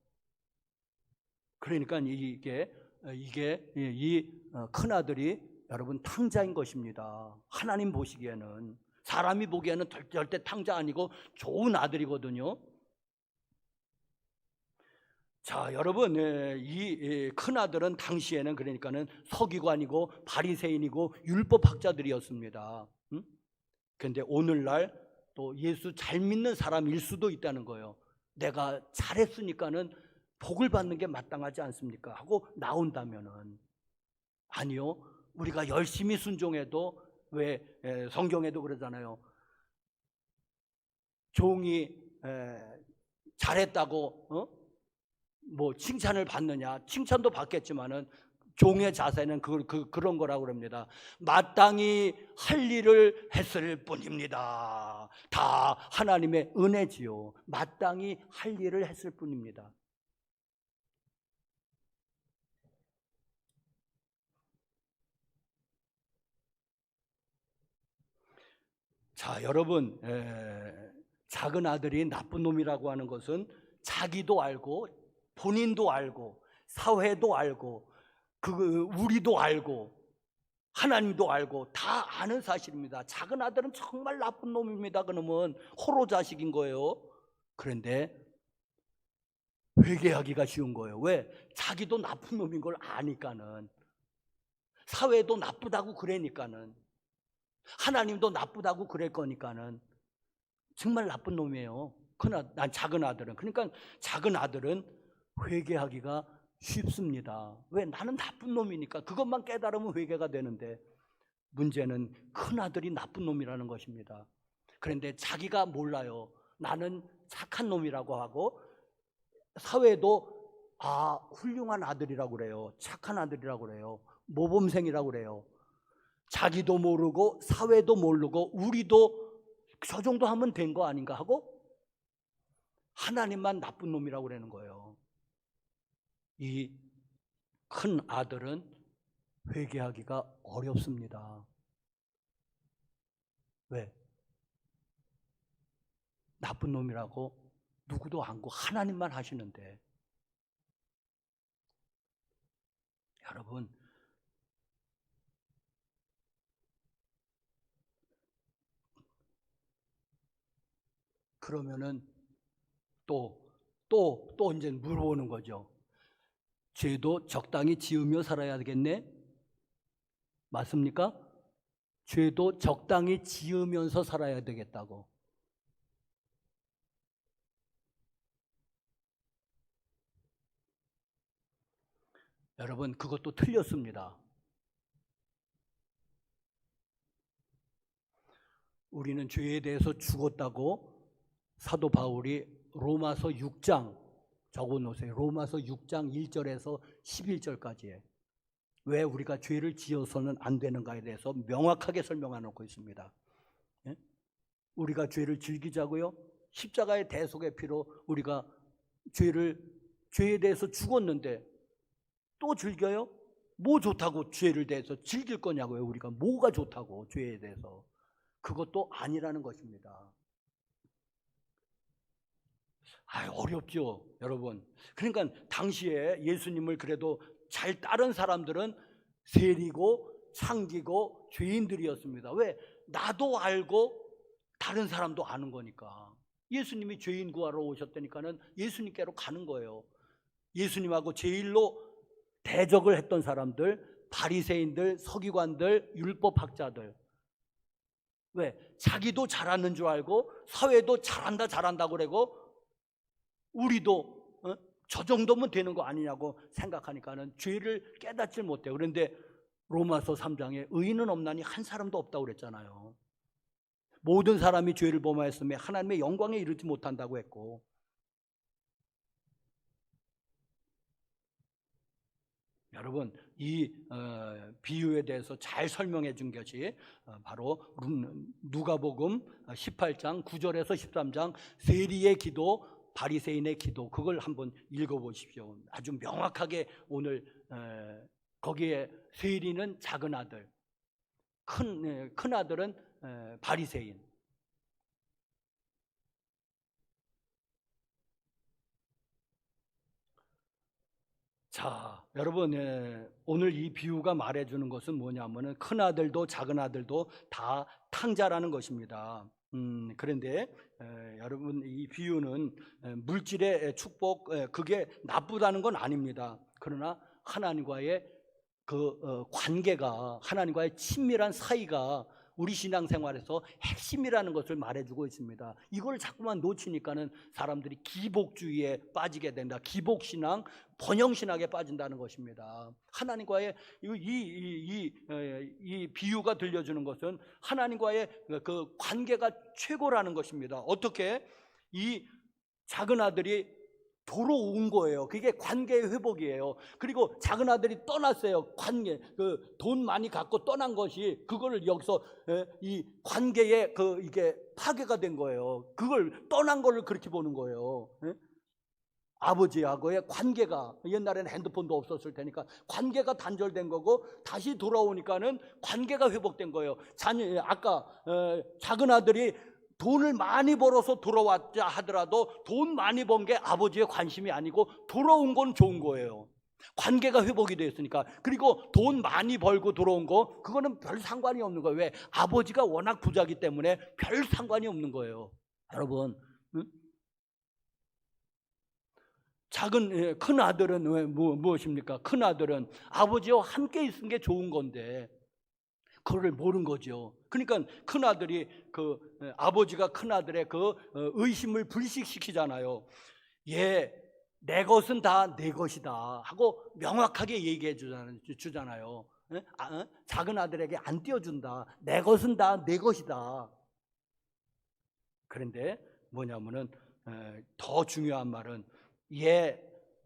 그러니까 이게 이 큰아들이 여러분 탕자인 것입니다. 하나님 보시기에는, 사람이 보기에는 절대 탕자 아니고 좋은 아들이거든요. 자, 여러분, 이 큰아들은 당시에는 그러니까는 서기관이고 바리새인이고 율법학자들이었습니다. 그런데 오늘날 또 예수 잘 믿는 사람일 수도 있다는 거예요. 내가 잘했으니까는 복을 받는 게 마땅하지 않습니까? 하고 나온다면은, 아니요, 우리가 열심히 순종해도, 왜 성경에도 그러잖아요. 종이 잘했다고 뭐 칭찬을 받느냐? 칭찬도 받겠지만은 종의 자세는 그런 거라고 그럽니다. 마땅히 할 일을 했을 뿐입니다. 다 하나님의 은혜지요. 마땅히 할 일을 했을 뿐입니다. 자, 여러분, 작은 아들이 나쁜 놈이라고 하는 것은 자기도 알고 본인도 알고 사회도 알고 우리도 알고 하나님도 알고 다 아는 사실입니다. 작은 아들은 정말 나쁜 놈입니다. 그러면 호로 자식인 거예요. 그런데 회개하기가 쉬운 거예요. 왜? 자기도 나쁜 놈인 걸 아니까는, 사회도 나쁘다고 그러니까는, 하나님도 나쁘다고 그럴 거니까는 정말 나쁜 놈이에요. 난 작은 아들은. 그러니까 작은 아들은 회개하기가 쉽습니다. 왜? 나는 나쁜 놈이니까. 그것만 깨달으면 회개가 되는데, 문제는 큰 아들이 나쁜 놈이라는 것입니다. 그런데 자기가 몰라요. 나는 착한 놈이라고 하고, 사회도 훌륭한 아들이라고 그래요. 착한 아들이라고 그래요. 모범생이라고 그래요. 자기도 모르고 사회도 모르고 우리도 저 정도 하면 된 거 아닌가 하고 하나님만 나쁜 놈이라고 그러는 거예요. 이 큰 아들은 회개하기가 어렵습니다. 왜? 나쁜 놈이라고 누구도 안고 하나님만 하시는데. 여러분, 그러면은 또 이제 물어보는 거죠. 죄도 적당히 지으며 살아야 되겠네? 맞습니까? 죄도 적당히 지으면서 살아야 되겠다고. 여러분, 그것도 틀렸습니다. 우리는 죄에 대해서 죽었다고 사도 바울이 로마서 6장 적어놓으세요. 로마서 6장 1절에서 11절까지에 왜 우리가 죄를 지어서는 안 되는가에 대해서 명확하게 설명해놓고 있습니다. 예? 우리가 죄를 즐기자고요? 십자가의 대속의 피로 우리가 죄를 죄에 대해서 죽었는데 또 즐겨요? 뭐 좋다고 죄를 대해서 즐길 거냐고요. 우리가 뭐가 좋다고 죄에 대해서. 그것도 아니라는 것입니다. 어렵죠, 여러분. 그러니까 당시에 예수님을 그래도 잘 따른 사람들은 세리고 창기고 죄인들이었습니다. 왜? 나도 알고 다른 사람도 아는 거니까. 예수님이 죄인 구하러 오셨다니까는 예수님께로 가는 거예요. 예수님하고 제일로 대적을 했던 사람들, 바리새인들, 서기관들, 율법학자들. 왜? 자기도 잘하는 줄 알고 사회도 잘한다고 그러고 우리도 저 정도면 되는 거 아니냐고 생각하니까는 죄를 깨닫질 못해요. 그런데 로마서 3장에 의인은 없나니 한 사람도 없다고 그랬잖아요. 모든 사람이 죄를 범하였으며 하나님의 영광에 이르지 못한다고 했고, 여러분 이 비유에 대해서 잘 설명해 준 것이 바로 누가복음 18장 9절에서 13장 세리의 기도, 바리새인의 기도, 그걸 한번 읽어보십시오. 아주 명확하게 오늘 거기에 세리는 작은 아들, 큰 아들은 바리새인. 자, 여러분, 오늘 이 비유가 말해주는 것은 뭐냐면은 큰 아들도 작은 아들도 다 탕자라는 것입니다. 그런데 여러분, 이 비유는 물질의 축복, 그게 나쁘다는 건 아닙니다. 그러나 하나님과의 그 관계가, 하나님과의 친밀한 사이가 우리 신앙생활에서 핵심이라는 것을 말해주고 있습니다. 이걸 자꾸만 놓치니까는 사람들이 기복주의에 빠지게 된다. 기복신앙, 번영신학에 빠진다는 것입니다. 하나님과의 이 비유가 들려주는 것은 하나님과의 그 관계가 최고라는 것입니다. 어떻게? 이 작은 아들이 돌아온 거예요. 그게 관계의 회복이에요. 그리고 작은 아들이 떠났어요. 관계, 그 돈 많이 갖고 떠난 것이 그거를 여기서 이 관계에 이게 파괴가 된 거예요. 그걸 떠난 거를 그렇게 보는 거예요. 아버지하고의 관계가, 옛날에는 핸드폰도 없었을 테니까 관계가 단절된 거고 다시 돌아오니까는 관계가 회복된 거예요. 아까 작은 아들이 돈을 많이 벌어서 돌아왔자 하더라도 돈 많이 번 게 아버지의 관심이 아니고 돌아온 건 좋은 거예요. 관계가 회복이 됐으니까. 그리고 돈 많이 벌고 돌아온 거, 그거는 별 상관이 없는 거예요. 왜? 아버지가 워낙 부자기 때문에 별 상관이 없는 거예요. 여러분, 큰 아들은 무엇입니까? 큰 아들은 아버지와 함께 있는 게 좋은 건데 그걸 모르는 거죠. 그러니까 큰 아들이 아버지가 큰 아들의 의심을 불식시키잖아요. 내 것은 다 내 것이다 하고 명확하게 얘기해 주잖아요. 작은 아들에게 안 띄워준다. 내 것은 다 내 것이다. 그런데 뭐냐면은 더 중요한 말은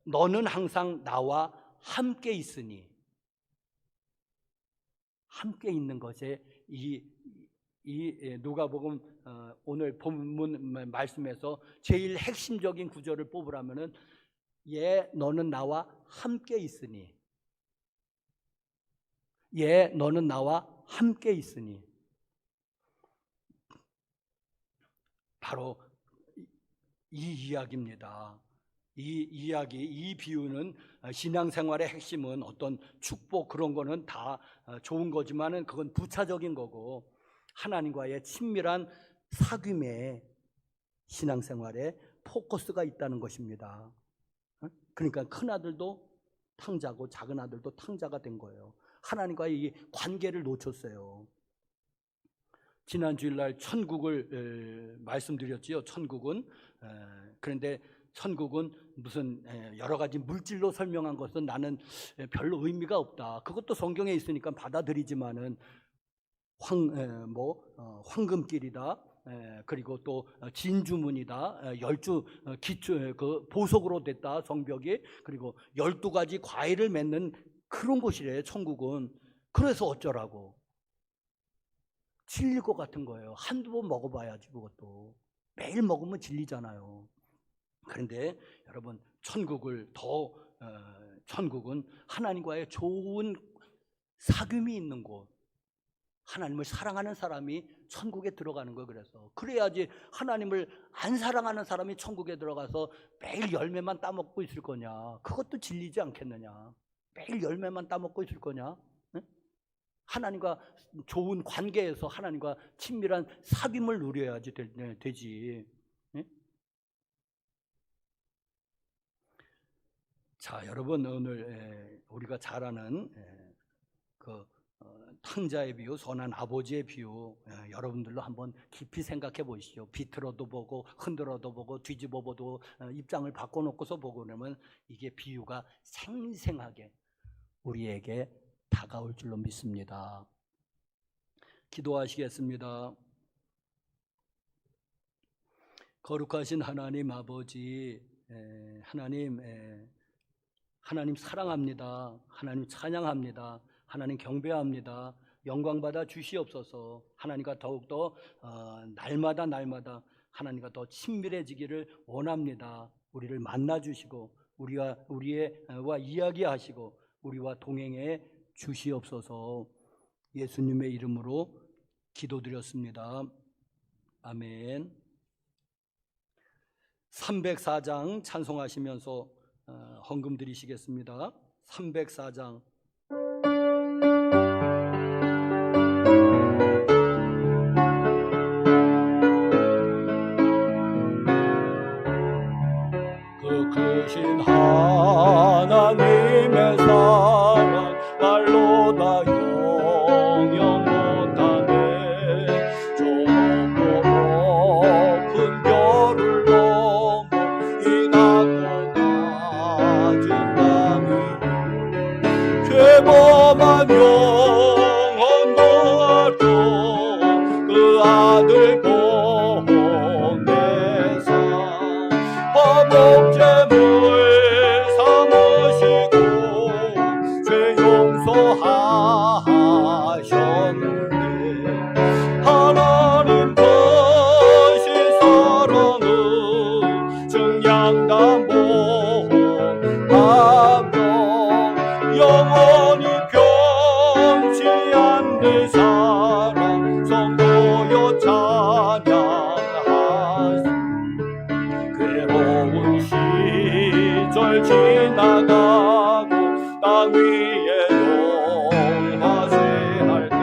너는 항상 나와 함께 있으니, 함께 있는 것에 이 누가복음 오늘 본문 말씀에서 제일 핵심적인 구절을 뽑으라면은 너는 나와 함께 있으니, 너는 나와 함께 있으니, 바로 이 이야기입니다. 이 이야기, 이 비유는 신앙생활의 핵심은 어떤 축복 그런 거는 다 좋은 거지만은 그건 부차적인 거고, 하나님과의 친밀한 사귐에 신앙생활에 포커스가 있다는 것입니다. 그러니까 큰 아들도 탕자고 작은 아들도 탕자가 된 거예요. 하나님과의 이 관계를 놓쳤어요. 지난 주일날 천국을 말씀드렸지요. 천국은 그런데 천국은 무슨 여러 가지 물질로 설명한 것은 나는 별로 의미가 없다. 그것도 성경에 있으니까 받아들이지만은 황금길이다. 그리고 또 진주문이다. 열주 기초 보석으로 됐다. 성벽이. 그리고 12가지 과일을 맺는 그런 곳이래. 천국은. 그래서 어쩌라고. 질릴 것 같은 거예요. 한두 번 먹어봐야지. 그것도 매일 먹으면 질리잖아요. 그런데 여러분, 천국은 하나님과의 좋은 사귐이 있는 곳, 하나님을 사랑하는 사람이 천국에 들어가는 거예요. 그래야지 하나님을 안 사랑하는 사람이 천국에 들어가서 매일 열매만 따먹고 있을 거냐? 그것도 진리지 않겠느냐? 매일 열매만 따먹고 있을 거냐? 응? 하나님과 좋은 관계에서 하나님과 친밀한 사귐을 누려야지 되지. 응? 자, 여러분, 오늘 우리가 잘 아는 그 탕자의 비유, 선한 아버지의 비유, 여러분들로 한번 깊이 생각해 보시죠. 비틀어도 보고 흔들어도 보고 뒤집어 보도 입장을 바꿔놓고서 보고 그러면 이게 비유가 생생하게 우리에게 다가올 줄로 믿습니다. 기도하시겠습니다. 거룩하신 하나님 아버지, 하나님 사랑합니다. 하나님 찬양합니다. 하나님 경배합니다. 영광받아 주시옵소서. 하나님과 더욱더 날마다 하나님과 더 친밀해지기를 원합니다. 우리를 만나 주시고 우리와 이야기하시고 우리와 동행해 주시옵소서. 예수님의 이름으로 기도드렸습니다. 아멘. 304장 찬송하시면서 헌금 드리시겠습니다. 304장. 그 크신 하나님의 사랑 말로 다 영영 못하네. 저 높은 별을 넘어 이 낮고 낮은 땅이 죄범한 영혼 구하러 그 아들 보내사 화목제물 삼으시고 죄 용서하셨네. 하나님 크신 사랑은 증량다 못하며 영원히 변치 않는 사랑 성도여 찬양하시. 괴로운 시절 지나가고 땅 위에 영화쇠할 때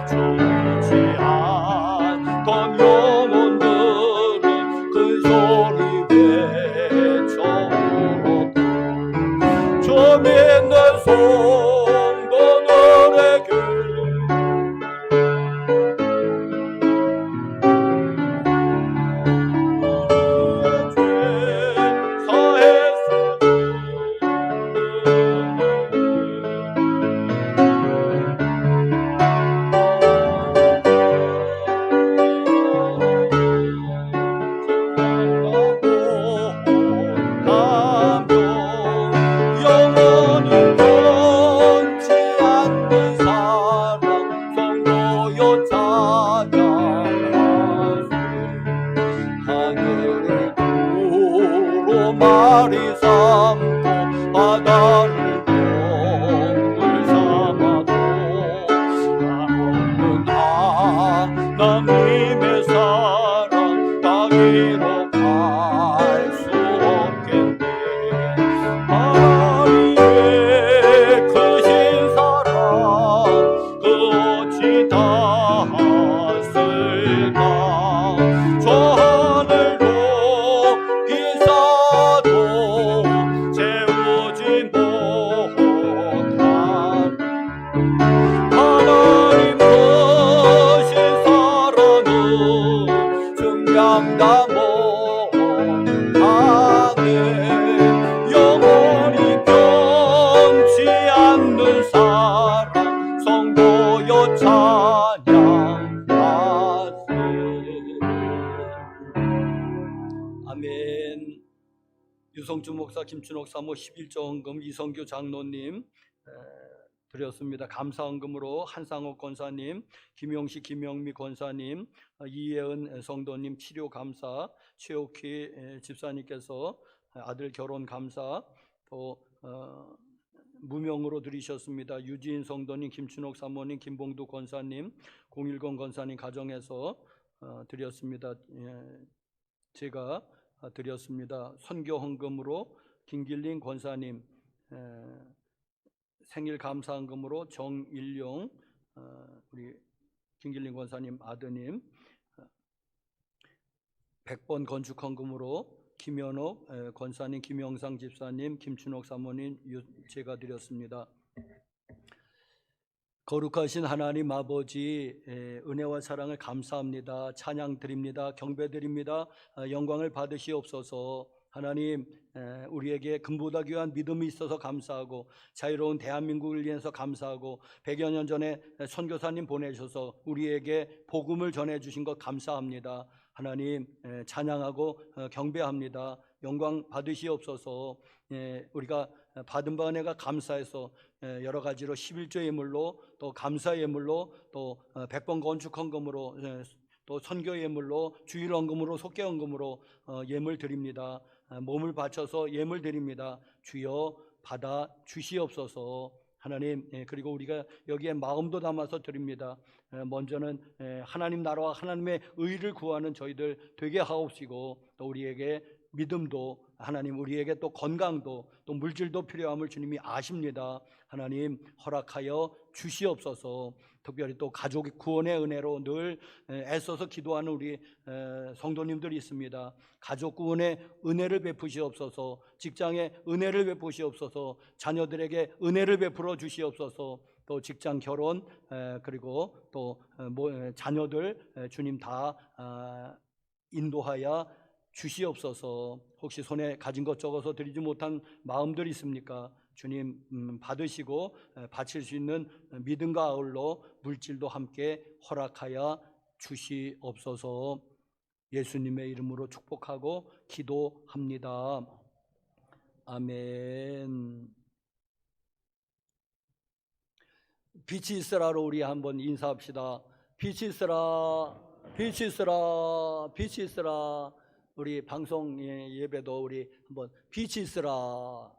죽지 않던 영혼들은 큰 소리 외쳐 울었고 저 믿는 성도들에게 영원히 변치 않는 사랑 성도여 찬양하세. 하늘을 두루마리 삼고 바다를 동물 삼아도 나없는 하나님의 사랑 따기로 갈 수 없겠네. 하나님의 크신 사랑 그 어찌 닿았을까. 저 하늘 높이 사도 채우지 못한 하나님 크신 사랑은 증량다 못하네. 영원히 변치 않는 사랑 성도여 찬양하세. 아멘. 유성주 목사, 김춘옥 사모 11조 헌금, 이성규 장로님 드렸습니다. 감사헌금으로 한상옥 권사님, 김용식, 김영미 권사님, 이예은 성도님 치료 감사, 최옥희 집사님께서 아들 결혼 감사, 또 무명으로 드리셨습니다. 유지인 성도님, 김춘옥 사모님, 김봉두 권사님, 010 권사님 가정에서 드렸습니다. 제가 드렸습니다. 선교 헌금으로 김길린 권사님, 생일 감사헌금으로 정일용 우리 김길린 권사님 아드님, 100번 건축헌금으로 김현옥 권사님, 김영상 집사님, 김춘옥 사모님 제가 드렸습니다. 거룩하신 하나님 아버지, 은혜와 사랑을 감사합니다. 찬양 드립니다. 경배 드립니다. 영광을 받으시옵소서. 하나님, 우리에게 금보다 귀한 믿음이 있어서 감사하고, 자유로운 대한민국을 위해서 감사하고, 100여 년 전에 선교사님 보내셔서 우리에게 복음을 전해주신 것 감사합니다. 하나님, 찬양하고 경배합니다. 영광 받으시옵소서. 우리가 받은 바 은혜가 감사해서 여러 가지로 11조 예물로, 또 감사 예물로, 또 100번 건축 헌금으로, 또 선교 예물로, 주일 헌금으로, 속죄 헌금으로 예물 드립니다. 몸을 바쳐서 예물 드립니다. 주여 받아 주시옵소서. 하나님, 그리고 우리가 여기에 마음도 담아서 드립니다. 먼저는 하나님 나라와 하나님의 의를 구하는 저희들 되게 하옵시고, 또 우리에게 믿음도, 하나님 우리에게 또 건강도, 또 물질도 필요함을 주님이 아십니다. 하나님 허락하여 주시옵소서. 특별히 또 가족 구원의 은혜로 늘 애써서 기도하는 우리 성도님들이 있습니다. 가족 구원의 은혜를 베푸시옵소서. 직장에 은혜를 베푸시옵소서. 자녀들에게 은혜를 베풀어 주시옵소서. 또 직장, 결혼, 그리고 또 자녀들 주님 다 인도하여 주시옵소서. 혹시 손에 가진 것 적어서 드리지 못한 마음들이 있습니까? 주님 받으시고 바칠 수 있는 믿음과 아울러 물질도 함께 허락하여 주시옵소서. 예수님의 이름으로 축복하고 기도합니다. 아멘. 빛이 있으라로 우리 한번 인사합시다. 빛이 있으라, 빛이 있으라, 빛이 있으라. 우리 방송 예배도 우리 한번 빛이 있으라.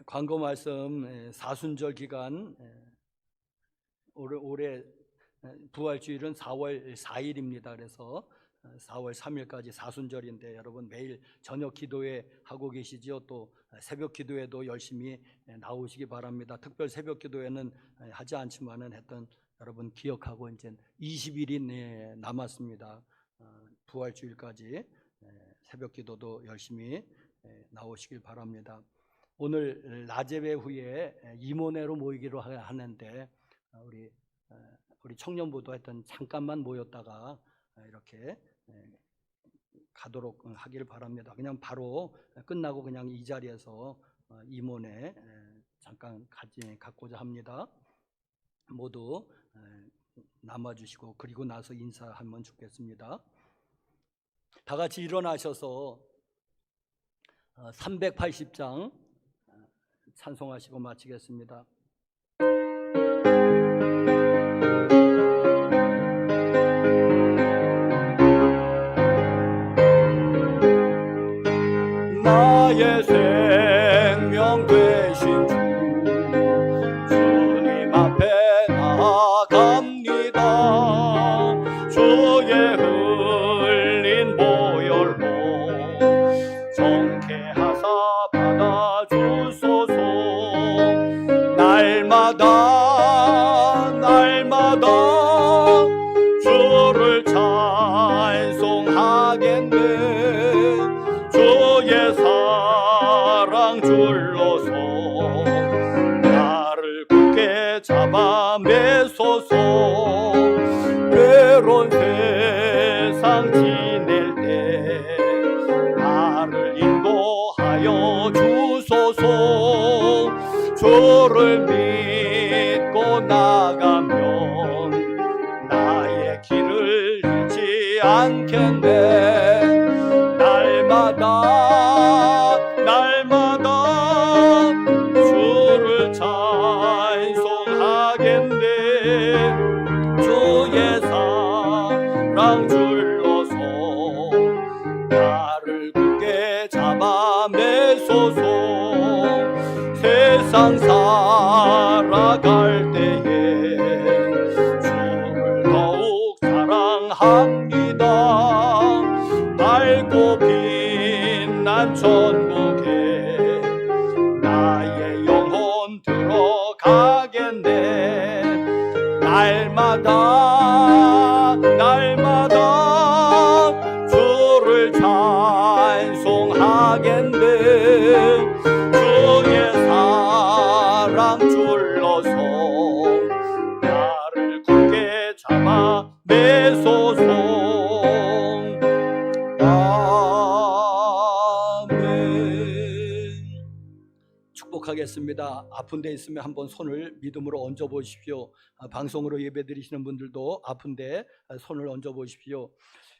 광고 말씀, 사순절 기간, 올해 부활주일은 4월 4일입니다. 그래서 4월 3일까지 사순절인데 여러분 매일 저녁 기도회 하고 계시죠? 또 새벽 기도회도 열심히 나오시기 바랍니다. 특별 새벽 기도회는 하지 않지만은 했던 여러분 기억하고 이제 20일이 남았습니다. 부활주일까지 새벽 기도도 열심히 나오시길 바랍니다. 오늘 낮예배 후에 임원회로 모이기로 하는데 우리 청년부도 하여튼 잠깐만 모였다가 이렇게 가도록 하기를 바랍니다. 그냥 바로 끝나고 그냥 이 자리에서 임원회 잠깐 갖고자 합니다. 모두 남아주시고 그리고 나서 인사하면 좋겠습니다. 다 같이 일어나셔서 380장 찬송하시고 마치겠습니다. 나의 생명 되신 주, 주님 앞에 나아갑니다. 주의 흘린 보혈로 정케하사 받아주소서. 날마다 주를 찬송하겠네. 주의 사랑 줄로서 나를 굳게 잡아 매소서. 외로운 세상 지낼 때 나를 인도하여 주소서. 주를 믿고 나가면 나의 길을 잃지 않겠네. 날마다 주를 세상 살아갈 때에 주를 더욱 사랑합니다. 밝고 빛난 천국에 나의 영혼 들어가겠네. 날마다 주를 찬송하겠네. 주의 사랑 줄러서 나를 굳게 잡아 내소서. 아멘. 축복하겠습니다. 아픈 데 있으면 한번 손을 믿음으로 얹어 보십시오. 방송으로 예배드리시는 분들도 아픈데 손을 얹어 보십시오.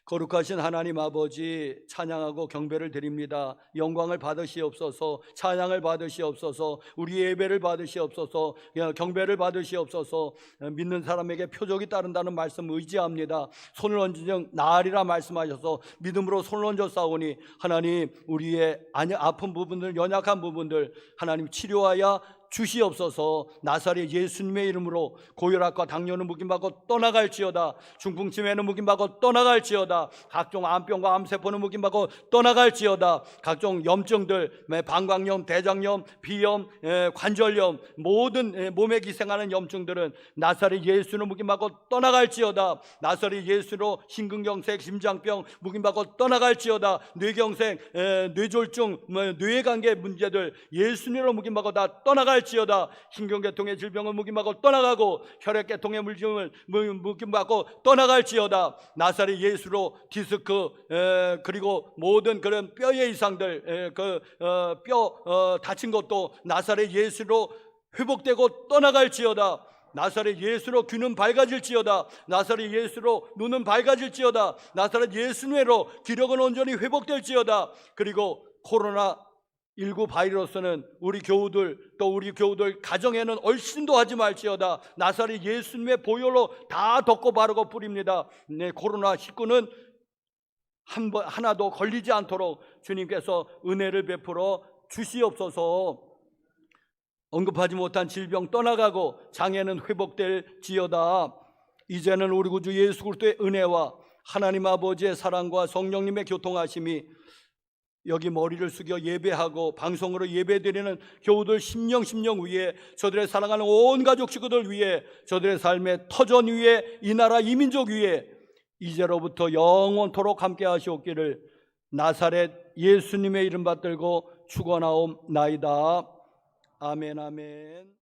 거룩하신 하나님 아버지, 찬양하고 경배를 드립니다. 영광을 받으시옵소서. 찬양을 받으시옵소서. 우리 예배를 받으시옵소서. 경배를 받으시옵소서. 믿는 사람에게 표적이 따른다는 말씀 의지합니다. 손을 얹으면 나으리라 말씀하셔서 믿음으로 손을 얹어 싸우니 하나님, 우리의 아픈 부분들, 연약한 부분들 하나님 치료하여 주시옵소서. 나사렛 예수님의 이름으로 고혈압과 당뇨는 묵임받고 떠나갈지어다. 중풍치매는 묵임받고 떠나갈지어다. 각종 암병과 암세포는 묵임받고 떠나갈지어다. 각종 염증들, 방광염, 대장염, 비염, 관절염, 모든 몸에 기생하는 염증들은 나사렛 예수는 묵임받고 떠나갈지어다. 나사렛 예수로 심근경색, 심장병 묵임받고 떠나갈지어다. 뇌경색, 뇌졸중, 뇌관계 문제들 예수님으로 묵임받고 다 떠나갈지어다. 신경계통의 질병을 묵임받고 떠나가고 혈액계통의 물질을 묵임받고 떠나갈지어다. 나사렛 예수로 디스크 그리고 모든 그런 뼈의 이상들, 뼈 다친 것도 나사렛 예수로 회복되고 떠나갈지어다. 나사렛 예수로 귀는 밝아질지어다. 나사렛 예수로 눈은 밝아질지어다. 나사렛 예수님으로 기력은 온전히 회복될지어다. 그리고 코로나19 바이러스는 우리 교우들 또 우리 교우들 가정에는 얼씬도 하지 말지어다. 나사렛 예수님의 보혈로 다 덮고 바르고 뿌립니다. 코로나19는 하나도 걸리지 않도록 주님께서 은혜를 베풀어 주시옵소서. 언급하지 못한 질병 떠나가고 장애는 회복될지어다. 이제는 우리 구주 예수 그리스도의 은혜와 하나님 아버지의 사랑과 성령님의 교통하심이 여기 머리를 숙여 예배하고 방송으로 예배드리는 교우들 심령 위에, 저들의 사랑하는 온 가족 식구들 위에, 저들의 삶의 터전 위에, 이 나라 이 민족 위에 이제로부터 영원토록 함께 하시옵기를 나사렛 예수님의 이름 받들고 축원하옵나이다. 아멘 아멘.